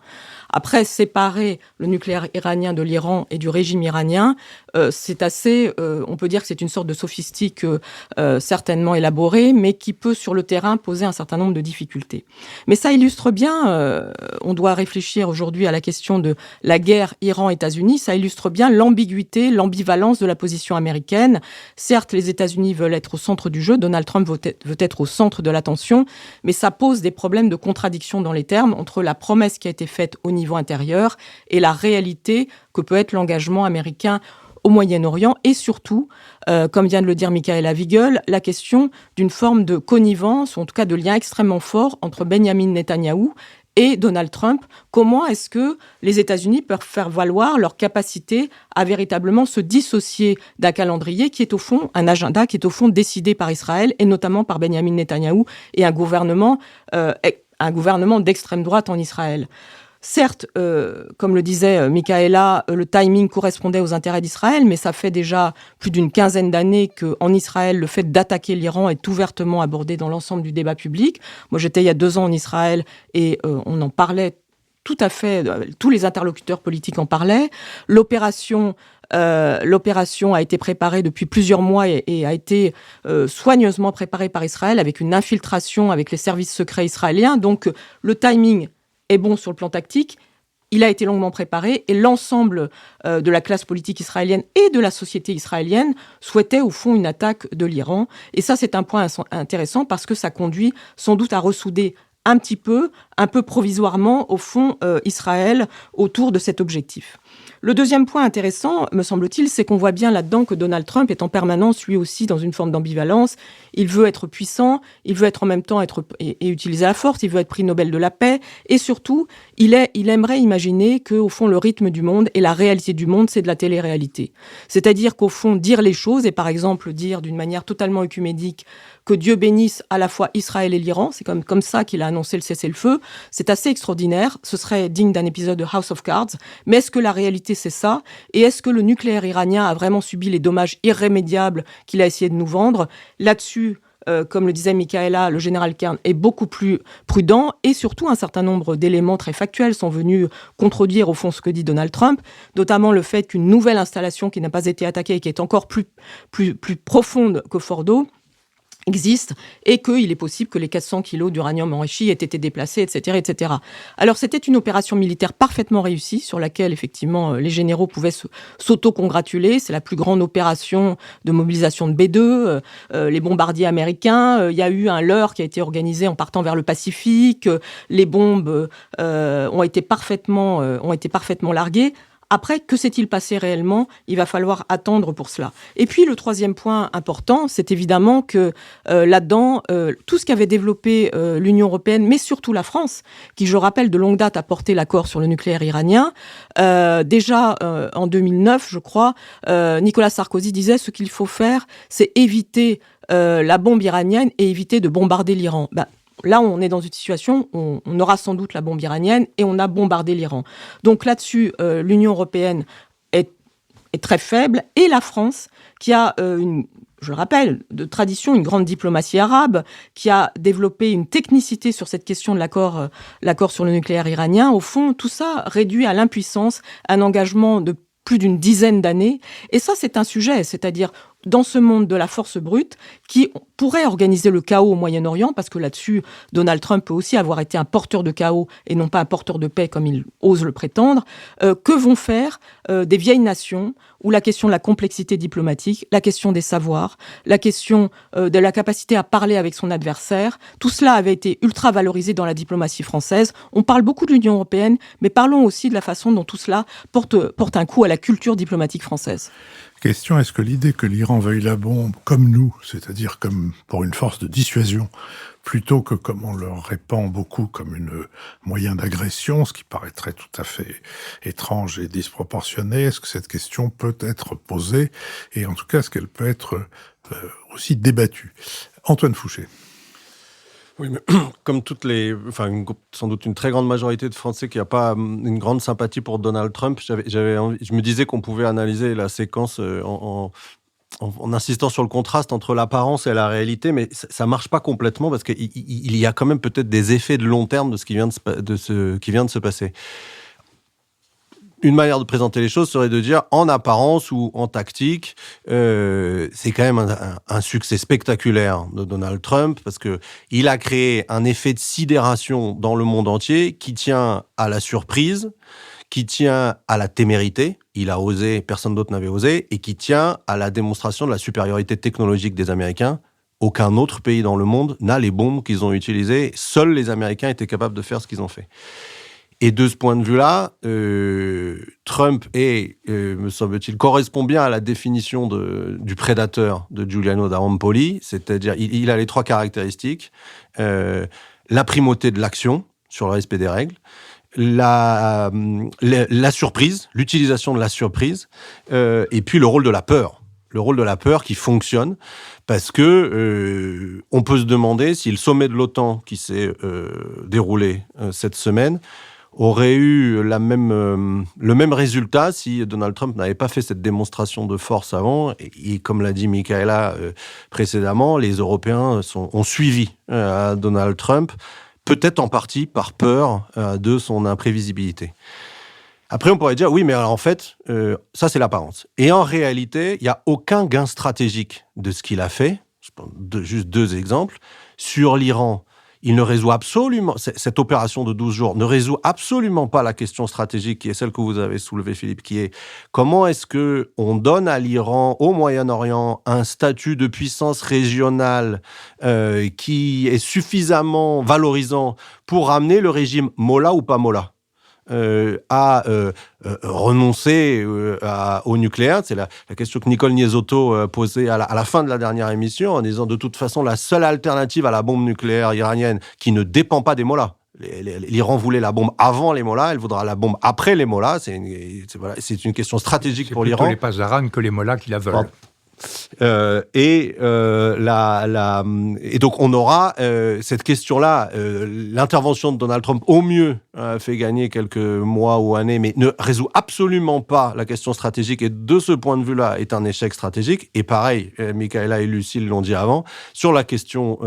Après, séparer le nucléaire iranien de l'Iran et du régime iranien, c'est assez, on peut dire que c'est une sorte de sophistique certainement élaborée, mais qui peut sur le terrain poser un certain nombre de difficultés. Mais ça illustre bien, on doit réfléchir aujourd'hui à la question de la guerre Iran-États-Unis, ça illustre bien l'ambiguïté, l'ambivalence de la position américaine. Certes, les États-Unis veulent être au centre du jeu, Donald Trump veut être au centre de l'attention, mais ça pose des problèmes de contradiction dans les termes entre la promesse qui a été faite au niveau intérieur et la réalité que peut être l'engagement américain au Moyen-Orient et surtout, comme vient de le dire Michaela Wiegel, la question d'une forme de connivence, ou en tout cas de lien extrêmement fort entre Benjamin Netanyahou et Donald Trump. Comment est-ce que les États-Unis peuvent faire valoir leur capacité à véritablement se dissocier d'un calendrier qui est au fond un agenda, qui est au fond décidé par Israël et notamment par Benjamin Netanyahou et un gouvernement d'extrême droite en Israël. Certes, comme le disait Michaela, le timing correspondait aux intérêts d'Israël, mais ça fait déjà plus d'une quinzaine d'années qu'en Israël, le fait d'attaquer l'Iran est ouvertement abordé dans l'ensemble du débat public. Moi, j'étais il y a 2 ans en Israël et on en parlait tout à fait, tous les interlocuteurs politiques en parlaient. L'opération a été préparée depuis plusieurs mois et a été soigneusement préparée par Israël avec une infiltration avec les services secrets israéliens. Donc, le timing est bon sur le plan tactique, il a été longuement préparé et l'ensemble de la classe politique israélienne et de la société israélienne souhaitait au fond une attaque de l'Iran. Et ça, c'est un point intéressant parce que ça conduit sans doute à ressouder un petit peu un peu provisoirement, au fond, Israël autour de cet objectif. Le deuxième point intéressant, me semble-t-il, c'est qu'on voit bien là-dedans que Donald Trump est en permanence, lui aussi, dans une forme d'ambivalence. Il veut être puissant, il veut être en même temps et utiliser la force, il veut être prix Nobel de la paix, et surtout, il aimerait imaginer que, au fond, le rythme du monde et la réalité du monde, c'est de la télé-réalité. C'est-à-dire qu'au fond, dire les choses, et par exemple dire d'une manière totalement œcuménique que Dieu bénisse à la fois Israël et l'Iran, c'est comme ça qu'il a annoncé le cessez-le-feu, c'est assez extraordinaire, ce serait digne d'un épisode de House of Cards, mais est-ce que la réalité c'est ça? Et est-ce que le nucléaire iranien a vraiment subi les dommages irrémédiables qu'il a essayé de nous vendre? Là-dessus, comme le disait Michaela, le général Kern est beaucoup plus prudent, et surtout un certain nombre d'éléments très factuels sont venus contredire au fond ce que dit Donald Trump, notamment le fait qu'une nouvelle installation qui n'a pas été attaquée et qui est encore plus profonde que Fordo existe, et qu'il est possible que les 400 kilos d'uranium enrichi aient été déplacés, etc., etc. Alors, c'était une opération militaire parfaitement réussie, sur laquelle, effectivement, les généraux pouvaient s'auto-congratuler. C'est la plus grande opération de mobilisation de B2, les bombardiers américains. Il y a eu un leurre qui a été organisé en partant vers le Pacifique. Les bombes ont été parfaitement larguées. Après, que s'est-il passé réellement? Il va falloir attendre pour cela. Et puis, le troisième point important, c'est évidemment que là-dedans, tout ce qu'avait développé l'Union européenne, mais surtout la France, qui, je rappelle, de longue date a porté l'accord sur le nucléaire iranien, déjà en 2009, je crois, Nicolas Sarkozy disait ce qu'il faut faire, c'est éviter la bombe iranienne et éviter de bombarder l'Iran. Là, on est dans une situation où on aura sans doute la bombe iranienne et on a bombardé l'Iran. Donc là-dessus, l'Union européenne est très faible, et la France, qui a je le rappelle, de tradition, une grande diplomatie arabe, qui a développé une technicité sur cette question de l'accord sur le nucléaire iranien. Au fond, tout ça réduit à l'impuissance un engagement de plus d'une dizaine d'années. Et ça, c'est un sujet, c'est-à-dire dans ce monde de la force brute qui pourrait organiser le chaos au Moyen-Orient, parce que là-dessus, Donald Trump peut aussi avoir été un porteur de chaos et non pas un porteur de paix comme il ose le prétendre. Que vont faire des vieilles nations où la question de la complexité diplomatique, la question des savoirs, la question de la capacité à parler avec son adversaire, tout cela avait été ultra valorisé dans la diplomatie française. On parle beaucoup de l'Union européenne, mais parlons aussi de la façon dont tout cela porte un coup à la culture diplomatique française. Question, est-ce que l'idée que l'Iran veuille la bombe comme nous, c'est-à-dire comme pour une force de dissuasion, plutôt que comme on le répand beaucoup comme un moyen d'agression, ce qui paraîtrait tout à fait étrange et disproportionné, est-ce que cette question peut être posée, et en tout cas, est-ce qu'elle peut être aussi débattue? Antoine Fouché. Oui, mais comme sans doute une très grande majorité de Français qui n'a pas une grande sympathie pour Donald Trump, je me disais qu'on pouvait analyser la séquence en insistant sur le contraste entre l'apparence et la réalité, mais ça marche pas complètement, parce qu'il y a quand même peut-être des effets de long terme de ce qui vient de se passer. Une manière de présenter les choses serait de dire, en apparence ou en tactique, c'est quand même un succès spectaculaire de Donald Trump, parce que il a créé un effet de sidération dans le monde entier qui tient à la surprise, qui tient à la témérité, il a osé, personne d'autre n'avait osé, et qui tient à la démonstration de la supériorité technologique des Américains. Aucun autre pays dans le monde n'a les bombes qu'ils ont utilisées. Seuls les Américains étaient capables de faire ce qu'ils ont fait. Et de ce point de vue-là, Trump me semble-t-il, correspond bien à la définition du prédateur de Giuliano da Rampoli, c'est-à-dire il a les trois caractéristiques, la primauté de l'action sur le respect des règles, la surprise, l'utilisation de la surprise, et puis le rôle de la peur. Le rôle de la peur qui fonctionne, parce que on peut se demander si le sommet de l'OTAN qui s'est déroulé cette semaine aurait eu le même résultat si Donald Trump n'avait pas fait cette démonstration de force avant. Et comme l'a dit Michaela précédemment, les Européens ont suivi Donald Trump, peut-être en partie par peur de son imprévisibilité. Après, on pourrait dire, oui, mais alors, en fait, ça, c'est l'apparence. Et en réalité, il n'y a aucun gain stratégique de ce qu'il a fait. Juste deux exemples. Sur l'Iran, il ne résout absolument, cette opération de 12 jours ne résout absolument pas la question stratégique qui est celle que vous avez soulevée, Philippe, qui est comment est-ce qu'on donne à l'Iran, au Moyen-Orient, un statut de puissance régionale qui est suffisamment valorisant pour ramener le régime mollah ou pas mollah à renoncer au nucléaire. C'est la question que Nicole Niesotto posait à la fin de la dernière émission en disant de toute façon la seule alternative à la bombe nucléaire iranienne qui ne dépend pas des mollahs. L'Iran voulait la bombe avant les mollahs, elle voudra la bombe après les mollahs. C'est une question stratégique pour l'Iran. C'est plutôt les Pasdaran que les mollahs qui la veulent. Bon. Et donc on aura cette question-là. L'intervention de Donald Trump au mieux fait gagner quelques mois ou années, mais ne résout absolument pas la question stratégique. Et de ce point de vue-là, est un échec stratégique. Et pareil, Michaela et Lucille l'ont dit avant sur la question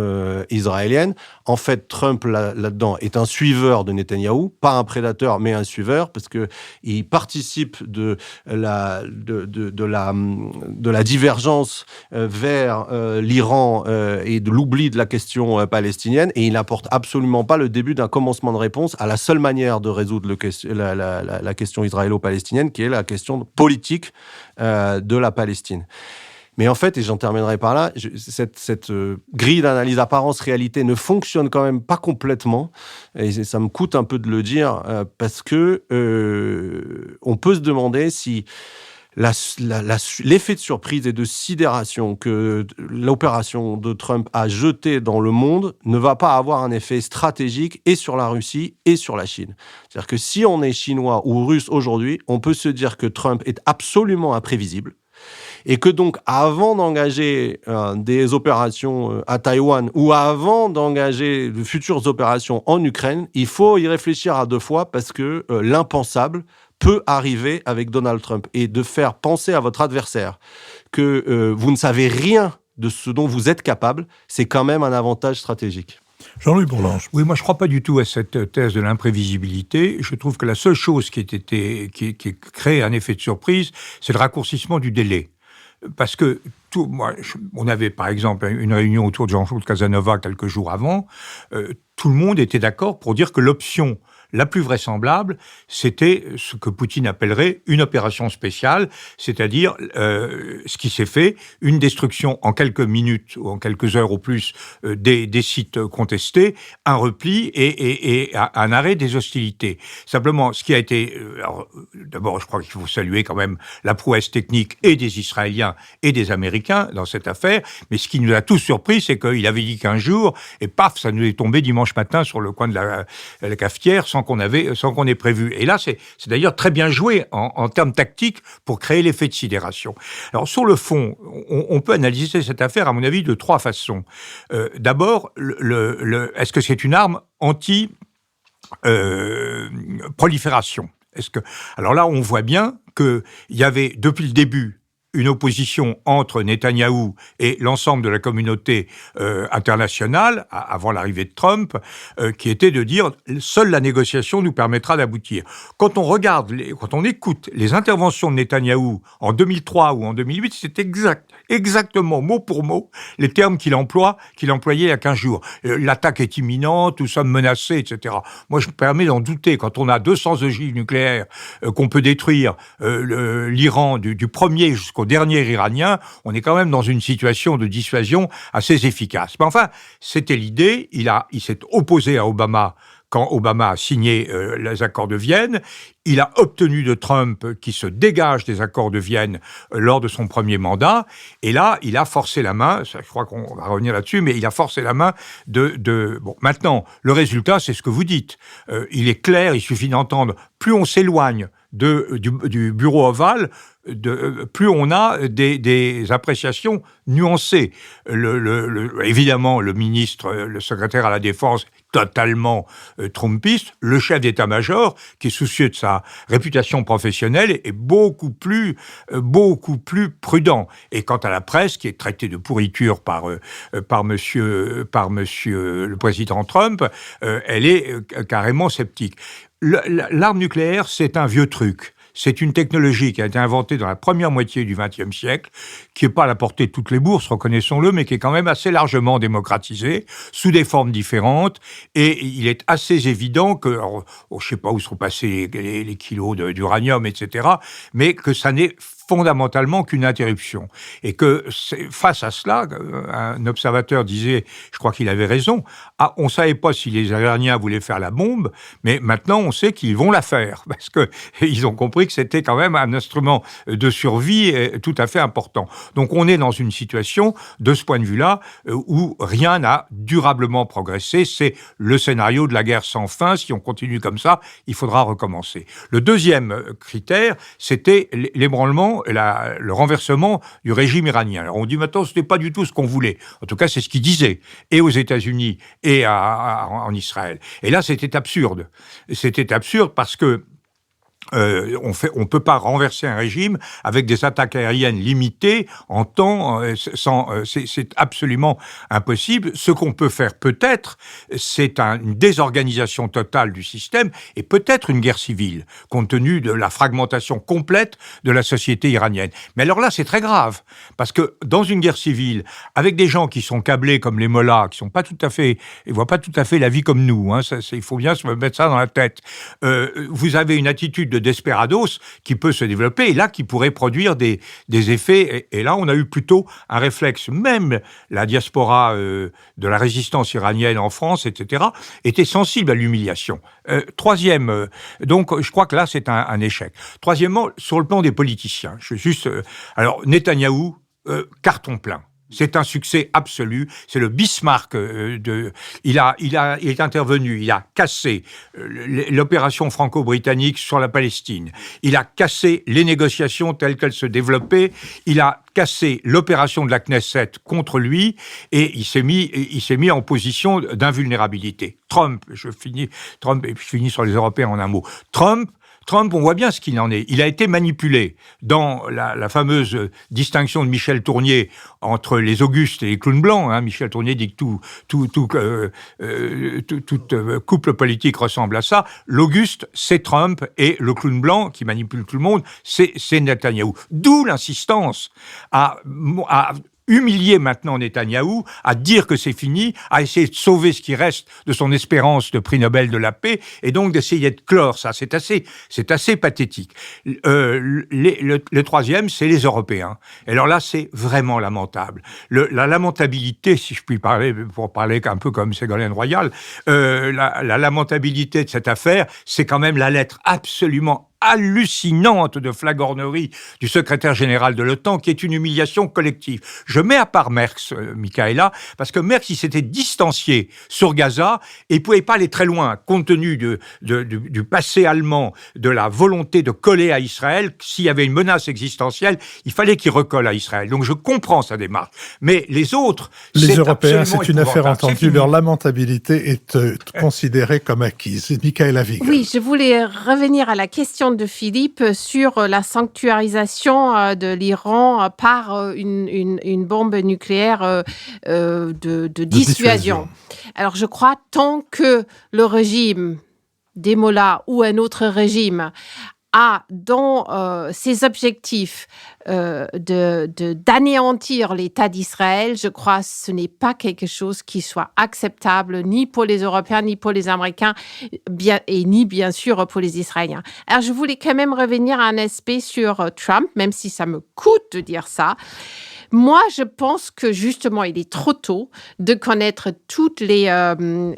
israélienne. En fait, Trump là-dedans est un suiveur de Netanyahou, pas un prédateur, mais un suiveur, parce que il participe de la divergence vers l'Iran et de l'oubli de la question palestinienne, et il n'apporte absolument pas le début d'un commencement de réponse à la seule manière de résoudre la question israélo-palestinienne, qui est la question politique de la Palestine. Mais en fait, et j'en terminerai par là, cette grille d'analyse apparence-réalité ne fonctionne quand même pas complètement, et ça me coûte un peu de le dire, parce que on peut se demander si l'effet de surprise et de sidération que l'opération de Trump a jeté dans le monde ne va pas avoir un effet stratégique et sur la Russie et sur la Chine. C'est-à-dire que si on est chinois ou russe aujourd'hui, on peut se dire que Trump est absolument imprévisible et que donc avant d'engager des opérations à Taïwan ou avant d'engager de futures opérations en Ukraine, il faut y réfléchir à deux fois parce que l'impensable peut arriver avec Donald Trump, et de faire penser à votre adversaire que vous ne savez rien de ce dont vous êtes capable, c'est quand même un avantage stratégique. Jean-Louis Bourlanges. Oui, moi je ne crois pas du tout à cette thèse de l'imprévisibilité. Je trouve que la seule chose qui crée un effet de surprise, c'est le raccourcissement du délai. Parce que on avait par exemple une réunion autour de Jean-Claude Casanova quelques jours avant, tout le monde était d'accord pour dire que l'option la plus vraisemblable, c'était ce que Poutine appellerait une opération spéciale, c'est-à-dire ce qui s'est fait, une destruction en quelques minutes ou en quelques heures au plus des sites contestés, un repli et un arrêt des hostilités. Simplement, ce qui a été... d'abord, je crois qu'il faut saluer quand même la prouesse technique et des Israéliens et des Américains dans cette affaire, mais ce qui nous a tous surpris, c'est qu'il avait dit 15 jours, et paf, ça nous est tombé dimanche matin sur le coin de la cafetière, sans qu'on ait prévu. Et là, c'est d'ailleurs très bien joué en termes tactiques pour créer l'effet de sidération. Alors, sur le fond, on peut analyser cette affaire, à mon avis, de trois façons. D'abord, est-ce que c'est une arme anti-prolifération ? Alors là, on voit bien qu'il y avait, depuis le début, une opposition entre Netanyahou et l'ensemble de la communauté internationale, avant l'arrivée de Trump, qui était de dire « seule la négociation nous permettra d'aboutir ». Quand on regarde, quand on écoute les interventions de Netanyahou en 2003 ou en 2008, c'est exactement, mot pour mot, les termes qu'il employait il y a 15 jours. L'attaque est imminente, nous sommes menacés, etc. Moi, je me permets d'en douter. Quand on a 200 ogives nucléaires qu'on peut détruire, l'Iran, du premier jusqu'au dernier Iranien, on est quand même dans une situation de dissuasion assez efficace. Mais enfin, c'était l'idée. Il s'est opposé à Obama quand Obama a signé les accords de Vienne. Il a obtenu de Trump qu'il se dégage des accords de Vienne lors de son premier mandat. Et là, il a forcé la main, je crois qu'on va revenir là-dessus, mais il a forcé la main Bon, maintenant, le résultat, c'est ce que vous dites. Il est clair, il suffit d'entendre, plus on s'éloigne du bureau ovale, plus on a des appréciations nuancées. Évidemment, le ministre, le secrétaire à la Défense, totalement trumpiste, le chef d'état-major, qui est soucieux de sa réputation professionnelle, est beaucoup plus prudent. Et quant à la presse, qui est traitée de pourriture par monsieur le président Trump, elle est carrément sceptique. L'arme nucléaire, c'est un vieux truc. c'est une technologie qui a été inventée dans la première moitié du XXe siècle, qui n'est pas à la portée de toutes les bourses, reconnaissons-le, mais qui est quand même assez largement démocratisée, sous des formes différentes, et il est assez évident que, alors, je ne sais pas où seront passés les kilos d'uranium, etc., mais que ça n'est fondamentalement qu'une interruption. Et que face à cela, un observateur disait, je crois qu'il avait raison, on ne savait pas si les Iraniens voulaient faire la bombe, mais maintenant on sait qu'ils vont la faire, parce qu'ils ont compris que c'était quand même un instrument de survie tout à fait important. Donc on est dans une situation, de ce point de vue-là, où rien n'a durablement progressé. C'est le scénario de la guerre sans fin. Si on continue comme ça, il faudra recommencer. Le deuxième critère, c'était l'ébranlement, le renversement du régime iranien. Alors on dit maintenant, ce n'est pas du tout ce qu'on voulait. En tout cas, c'est ce qu'ils disaient, et aux États-Unis et en Israël. Et là, c'était absurde. C'était absurde parce que on peut pas renverser un régime avec des attaques aériennes limitées en temps, c'est absolument impossible. Ce qu'on peut faire peut-être, c'est une désorganisation totale du système et peut-être une guerre civile, compte tenu de la fragmentation complète de la société iranienne. Mais alors là, c'est très grave, parce que dans une guerre civile, avec des gens qui sont câblés comme les mollahs, qui sont pas tout à fait, ils voient pas tout à fait la vie comme nous, hein, il faut bien se mettre ça dans la tête. Vous avez une attitude de desperados qui peut se développer et là qui pourrait produire des effets. Et là, on a eu plutôt un réflexe. Même la diaspora de la résistance iranienne en France, etc., était sensible à l'humiliation. Troisième, donc je crois que là, c'est un échec. Troisièmement, sur le plan des politiciens, alors Netanyahou, carton plein. C'est un succès absolu. C'est le Bismarck il est intervenu. Il a cassé l'opération franco-britannique sur la Palestine. Il a cassé les négociations telles qu'elles se développaient. Il a cassé l'opération de la Knesset contre lui et il s'est mis en position d'invulnérabilité. Trump, je finis sur les Européens en un mot. Trump, on voit bien ce qu'il en est. Il a été manipulé dans la fameuse distinction de Michel Tournier entre les Augustes et les clowns blancs. Hein. Michel Tournier dit que toute couple politique ressemble à ça. L'Auguste, c'est Trump, et le clown blanc qui manipule tout le monde, c'est Netanyahou. D'où l'insistance à humilier maintenant Netanyahou, à dire que c'est fini, à essayer de sauver ce qui reste de son espérance de prix Nobel de la paix, et donc d'essayer de clore ça. C'est assez pathétique. Le troisième, c'est les Européens. Et alors là, c'est vraiment lamentable. La lamentabilité, si je puis parler, pour parler un peu comme Ségolène Royal, la lamentabilité de cette affaire, c'est quand même la lettre absolument hallucinante de flagornerie du secrétaire général de l'OTAN, qui est une humiliation collective. Je mets à part Merckx, Michaela, parce que Merckx, il s'était distancié sur Gaza et il pouvait pas aller très loin, compte tenu du passé allemand, de la volonté de coller à Israël. S'il y avait une menace existentielle, il fallait qu'il recolle à Israël. Donc je comprends sa démarche. Mais les autres, les Européens, c'est une affaire entendue. Leur lamentabilité est considérée comme acquise. Michaela Wiegand. Oui, je voulais revenir à la question de Philippe sur la sanctuarisation de l'Iran par une bombe nucléaire de dissuasion. Alors je crois, tant que le régime des mollahs ou un autre régime a dans ses objectifs d'anéantir l'État d'Israël, je crois que ce n'est pas quelque chose qui soit acceptable ni pour les Européens, ni pour les Américains, ni bien sûr pour les Israéliens. Alors je voulais quand même revenir à un aspect sur Trump, même si ça me coûte de dire ça. Moi, je pense que justement, il est trop tôt de connaître toutes les...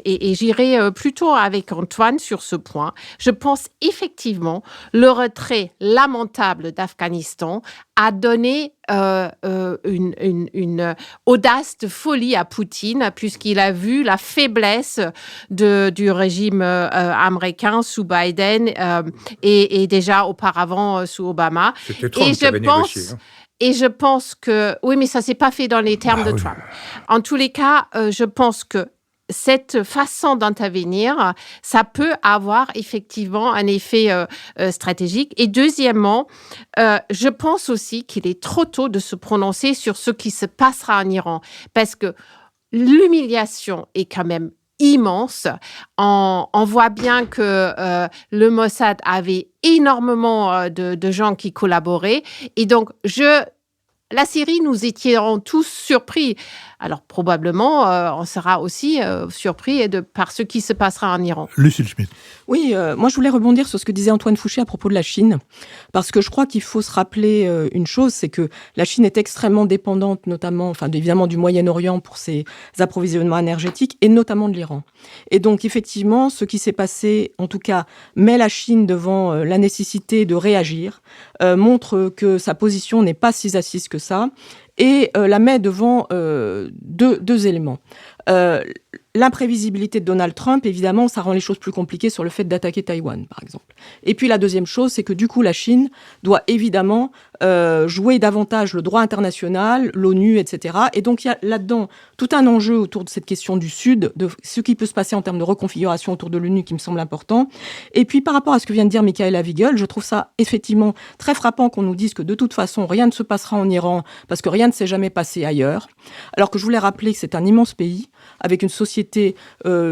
et j'irai plutôt avec Antoine sur ce point. Je pense effectivement le retrait lamentable d'Afghanistan a donné une audace de folie à Poutine, puisqu'il a vu la faiblesse du régime américain sous Biden et déjà auparavant sous Obama. C'était Trump qui avait négocié, hein. Et je pense que... Oui, mais ça ne s'est pas fait dans les termes de Trump. En tous les cas, je pense que cette façon d'intervenir, ça peut avoir effectivement un effet stratégique. Et deuxièmement, je pense aussi qu'il est trop tôt de se prononcer sur ce qui se passera en Iran. Parce que l'humiliation est quand même immense. On voit bien que le Mossad avait énormément de gens qui collaboraient. Et donc, la Syrie, nous étions tous surpris. Alors, probablement, on sera aussi surpris par ce qui se passera en Iran. Lucille Schmitt. Oui, moi, je voulais rebondir sur ce que disait Antoine Fouché à propos de la Chine. Parce que je crois qu'il faut se rappeler une chose, c'est que la Chine est extrêmement dépendante, notamment, évidemment, du Moyen-Orient pour ses approvisionnements énergétiques, et notamment de l'Iran. Et donc, effectivement, ce qui s'est passé, en tout cas, met la Chine devant la nécessité de réagir, montre que sa position n'est pas si assise que ça, et la met devant deux éléments. L'imprévisibilité de Donald Trump, évidemment, ça rend les choses plus compliquées sur le fait d'attaquer Taïwan, par exemple. Et puis la deuxième chose, c'est que du coup, la Chine doit évidemment jouer davantage le droit international, l'ONU, etc. Et donc, il y a là-dedans tout un enjeu autour de cette question du Sud, de ce qui peut se passer en termes de reconfiguration autour de l'ONU qui me semble important. Et puis, par rapport à ce que vient de dire Michaela Wiegel, je trouve ça effectivement très frappant qu'on nous dise que de toute façon, rien ne se passera en Iran parce que rien ne s'est jamais passé ailleurs. Alors que je voulais rappeler que c'est un immense pays avec une société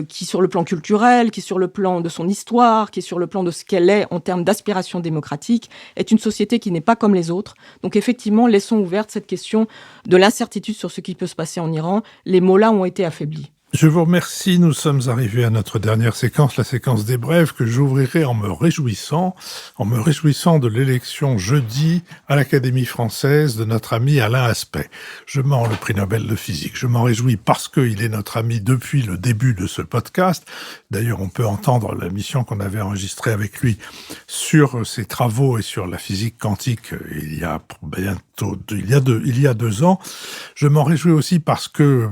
qui, sur le plan culturel, qui, sur le plan de son histoire, qui, sur le plan de ce qu'elle est en termes d'aspiration démocratique, est une société qui n'est pas comme les autres. Donc, effectivement, laissons ouverte cette question de l'incertitude sur ce qui peut se passer en Iran. Les mots-là ont été affaiblis. Je vous remercie. Nous sommes arrivés à notre dernière séquence, la séquence des brèves, que j'ouvrirai en me réjouissant de l'élection jeudi à l'Académie française de notre ami Alain Aspect. Je mens le prix Nobel de physique. Je m'en réjouis parce qu'il est notre ami depuis le début de ce podcast. D'ailleurs, on peut entendre la mission qu'on avait enregistrée avec lui sur ses travaux et sur la physique quantique il y a 2 ans. Je m'en réjouis aussi parce que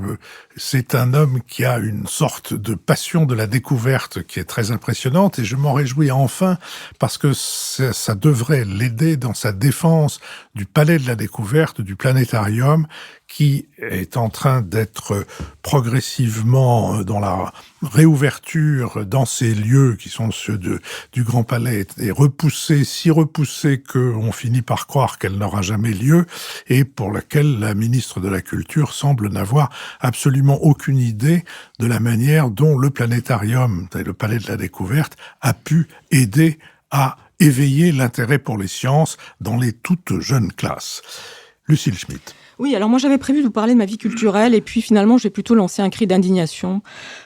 c'est un homme qui a une sorte de passion de la découverte qui est très impressionnante, et je m'en réjouis enfin parce que ça devrait l'aider dans sa défense du Palais de la Découverte, du planétarium, qui est en train d'être progressivement dans la réouverture dans ces lieux qui sont ceux du Grand Palais, et si repoussée qu'on finit par croire qu'elle n'aura jamais lieu, et pour laquelle la ministre de la Culture semble n'avoir absolument aucune idée de la manière dont le planétarium et le Palais de la Découverte a pu aider à éveiller l'intérêt pour les sciences dans les toutes jeunes classes. Lucille Schmitt. Oui, alors moi j'avais prévu de vous parler de ma vie culturelle et puis finalement j'ai plutôt lancé un cri d'indignation.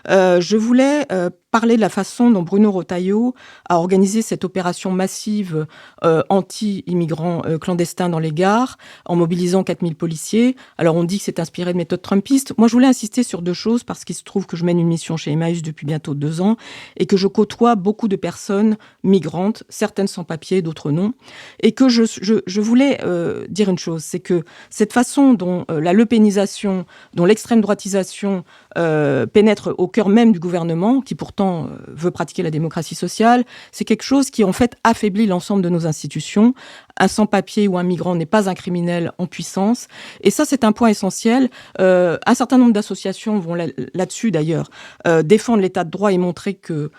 Je voulais parler de la façon dont Bruno Retailleau a organisé cette opération massive anti-immigrants clandestins dans les gares, en mobilisant 4000 policiers. Alors on dit que c'est inspiré de méthodes trumpistes. Moi je voulais insister sur 2 choses, parce qu'il se trouve que je mène une mission chez Emmaüs depuis bientôt 2 ans et que je côtoie beaucoup de personnes migrantes, certaines sans papier, d'autres non. Et que je voulais dire une chose, c'est que cette façon dont la lepénisation, dont l'extrême droitisation pénètre au cœur même du gouvernement, qui pourtant veut pratiquer la démocratie sociale, c'est quelque chose qui en fait affaiblit l'ensemble de nos institutions. Un sans-papier ou un migrant n'est pas un criminel en puissance. Et ça, c'est un point essentiel. Un certain nombre d'associations vont là-dessus d'ailleurs défendre l'état de droit et montrer que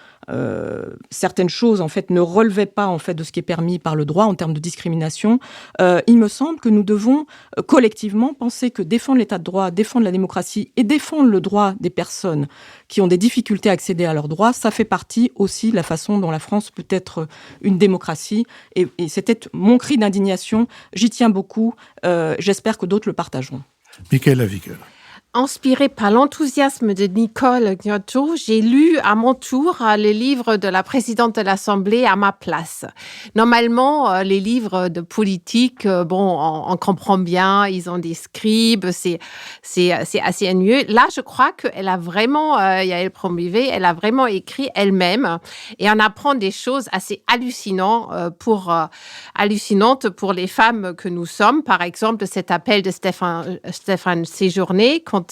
certaines choses en fait ne relevaient pas en fait de ce qui est permis par le droit en termes de discrimination. Il me semble que nous devons collectivement penser que défendre l'état de droit, défendre la démocratie et défendre le droit des personnes qui ont des difficultés à accéder à leurs droits, ça fait partie aussi de la façon dont la France peut être une démocratie. Et c'était mon cri d'indignation. J'y tiens beaucoup. J'espère que d'autres le partageront. Michaela Wiegel. Inspirée par l'enthousiasme de Nicole Gnotto, j'ai lu à mon tour les livres de la présidente de l'Assemblée à ma place. Normalement, les livres de politique, on comprend bien, ils ont des scribes, c'est assez ennuyeux. Là, je crois qu'elle a vraiment, Yael Braun-Pivet, elle a vraiment écrit elle-même, et on apprend des choses assez hallucinantes pour les femmes que nous sommes. Par exemple, cet appel de Stéphane Séjourné, quand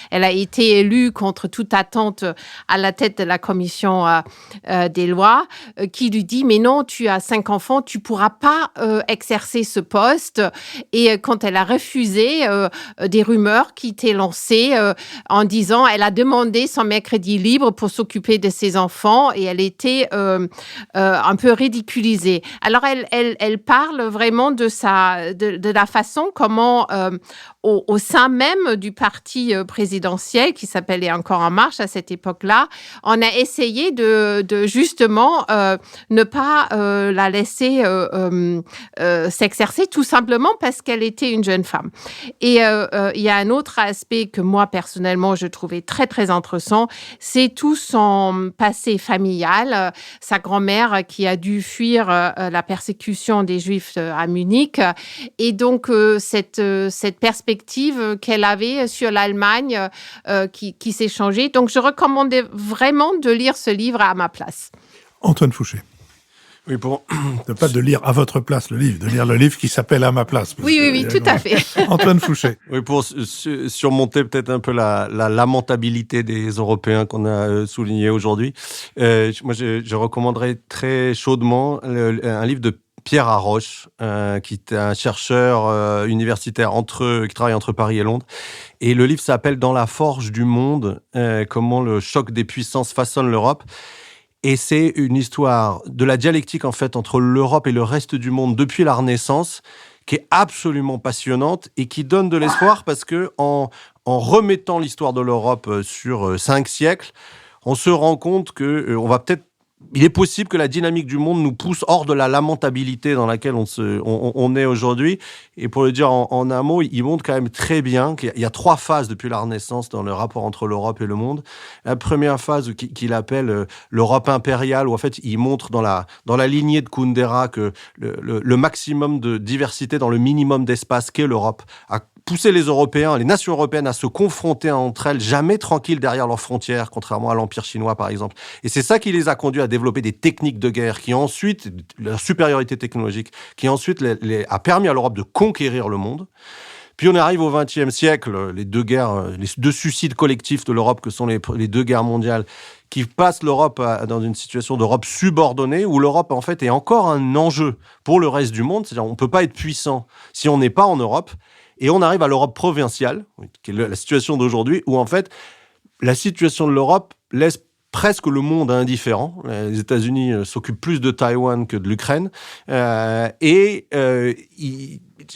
elle a été élue contre toute attente à la tête de la commission des lois, qui lui dit « Mais non, tu as 5 enfants, tu ne pourras pas exercer ce poste ». Et quand elle a refusé, des rumeurs qui étaient lancées en disant « Elle a demandé son mercredi libre pour s'occuper de ses enfants » et elle était un peu ridiculisée. Alors, elle parle vraiment de la façon comment au sein même du parti présidentiel qui s'appelait encore En Marche à cette époque-là, on a essayé de justement ne pas la laisser s'exercer, tout simplement parce qu'elle était une jeune femme. Et il y a un autre aspect que moi, personnellement, je trouvais très, très intéressant, c'est tout son passé familial. Sa grand-mère qui a dû fuir la persécution des Juifs à Munich. Et donc, cette perspective qu'elle avait sur l'Allemagne qui s'est changée. Donc, je recommandais vraiment de lire ce livre à ma place. Antoine Fouché. Oui, pas de lire à votre place le livre, de lire le livre qui s'appelle À ma place. Oui, tout à fait. Antoine Fouché. Oui, pour surmonter peut-être un peu la lamentabilité des Européens qu'on a souligné aujourd'hui, moi je recommanderais très chaudement un livre de Pierre Haroche, qui est un chercheur universitaire qui travaille entre Paris et Londres. Et le livre s'appelle Dans la forge du monde, comment le choc des puissances façonne l'Europe. Et c'est une histoire de la dialectique, en fait, entre l'Europe et le reste du monde depuis la Renaissance, qui est absolument passionnante et qui donne de l'espoir parce que en remettant l'histoire de l'Europe sur 5 siècles, on se rend compte que il est possible que la dynamique du monde nous pousse hors de la lamentabilité dans laquelle on est aujourd'hui. Et pour le dire en un mot, il montre quand même très bien qu'il y a 3 phases depuis la Renaissance dans le rapport entre l'Europe et le monde. La première phase qu'il appelle l'Europe impériale, où en fait il montre dans la lignée de Kundera que le maximum de diversité dans le minimum d'espace qu'est l'Europe a poussé les Européens, les nations européennes à se confronter entre elles, jamais tranquilles derrière leurs frontières, contrairement à l'Empire chinois par exemple. Et c'est ça qui les a conduits à développer des techniques de guerre qui ensuite, leur supériorité technologique, qui ensuite a permis à l'Europe de conquérir le monde. Puis on arrive au XXe siècle, les 2 guerres, les 2 suicides collectifs de l'Europe que sont les 2 guerres mondiales, qui passent l'Europe dans une situation d'Europe subordonnée, où l'Europe en fait est encore un enjeu pour le reste du monde. C'est-à-dire on ne peut pas être puissant si on n'est pas en Europe. Et on arrive à l'Europe provinciale, qui est la situation d'aujourd'hui, où en fait, la situation de l'Europe laisse presque le monde indifférent. Les États-Unis s'occupent plus de Taïwan que de l'Ukraine. Il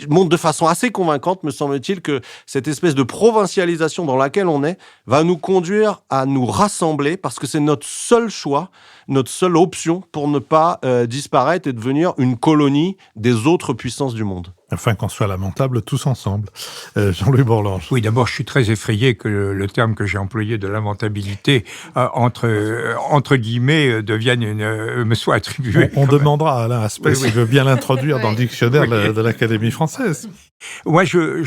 montre de façon assez convaincante, me semble-t-il, que cette espèce de provincialisation dans laquelle on est va nous conduire à nous rassembler parce que c'est notre seul choix, notre seule option pour ne pas disparaître et devenir une colonie des autres puissances du monde. Afin qu'on soit lamentable tous ensemble. Jean-Louis Bourlanges. Oui, d'abord, je suis très effrayé que le terme que j'ai employé de lamentabilité, entre guillemets, me soit attribué. On demandera à Alain Aspect s'il veut bien l'introduire dans le dictionnaire de l'Académie française. Moi, je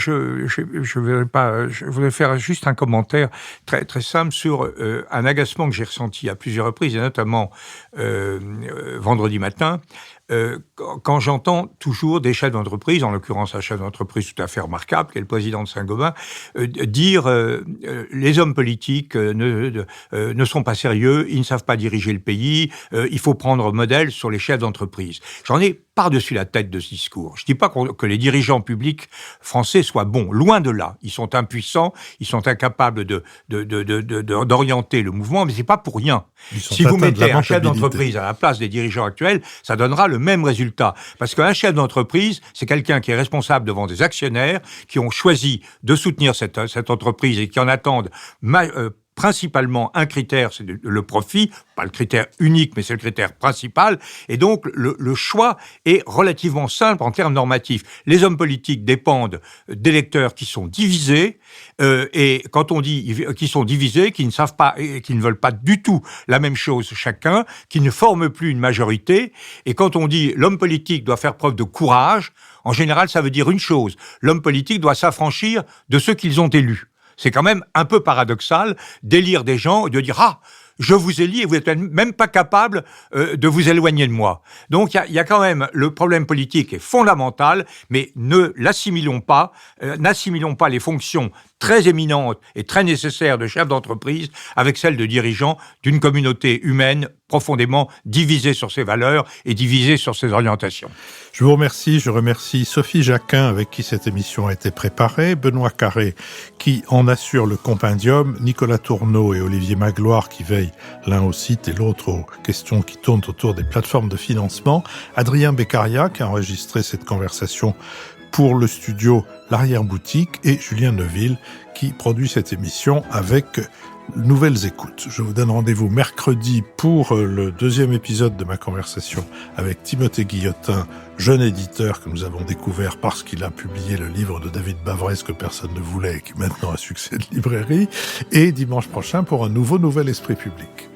voudrais faire juste un commentaire très, très simple sur un agacement que j'ai ressenti à plusieurs reprises, et notamment vendredi matin, quand j'entends toujours des chefs d'entreprise, en l'occurrence un chef d'entreprise tout à fait remarquable, qui est le président de Saint-Gobain, dire les hommes politiques ne sont pas sérieux, ils ne savent pas diriger le pays, il faut prendre modèle sur les chefs d'entreprise. J'en ai par-dessus la tête de ce discours. Je ne dis pas que les dirigeants publics français soient bons, loin de là. Ils sont impuissants, ils sont incapables d'orienter le mouvement, mais c'est pas pour rien. Si vous mettez un chef d'entreprise à la place des dirigeants actuels, ça donnera le même résultat. Parce qu'un chef d'entreprise, c'est quelqu'un qui est responsable devant des actionnaires qui ont choisi de soutenir cette entreprise et qui en attendent principalement un critère, c'est le profit, pas le critère unique, mais c'est le critère principal. Et donc, le choix est relativement simple en termes normatifs. Les hommes politiques dépendent d'électeurs qui sont divisés, et quand on dit qu'ils sont divisés, qui ne savent pas, et qui ne veulent pas du tout la même chose chacun, qui ne forment plus une majorité, et quand on dit l'homme politique doit faire preuve de courage, en général, ça veut dire une chose. L'homme politique doit s'affranchir de ceux qu'ils ont élus. C'est quand même un peu paradoxal d'élire des gens et de dire « Ah, je vous élis et vous n'êtes même pas capable de vous éloigner de moi ». Donc, il y a quand même, le problème politique est fondamental, mais n'assimilons pas les fonctions très éminentes et très nécessaires de chef d'entreprise avec celles de dirigeants d'une communauté humaine profondément divisée sur ses valeurs et divisée sur ses orientations. Je vous remercie. Je remercie Sophie Jacquin avec qui cette émission a été préparée, Benoît Carré qui en assure le compendium, Nicolas Tourneau et Olivier Magloire qui veillent l'un au site et l'autre aux questions qui tournent autour des plateformes de financement, Adrien Beccaria qui a enregistré cette conversation pour le studio L'Arrière-Boutique et Julien Neuville qui produit cette émission avec Nouvelles Écoutes. Je vous donne rendez-vous mercredi pour le 2e épisode de ma conversation avec Timothée Guillotin, jeune éditeur que nous avons découvert parce qu'il a publié le livre de David Bavrez que personne ne voulait et qui est maintenant un succès de librairie, et dimanche prochain pour un nouveau Nouvel Esprit Public.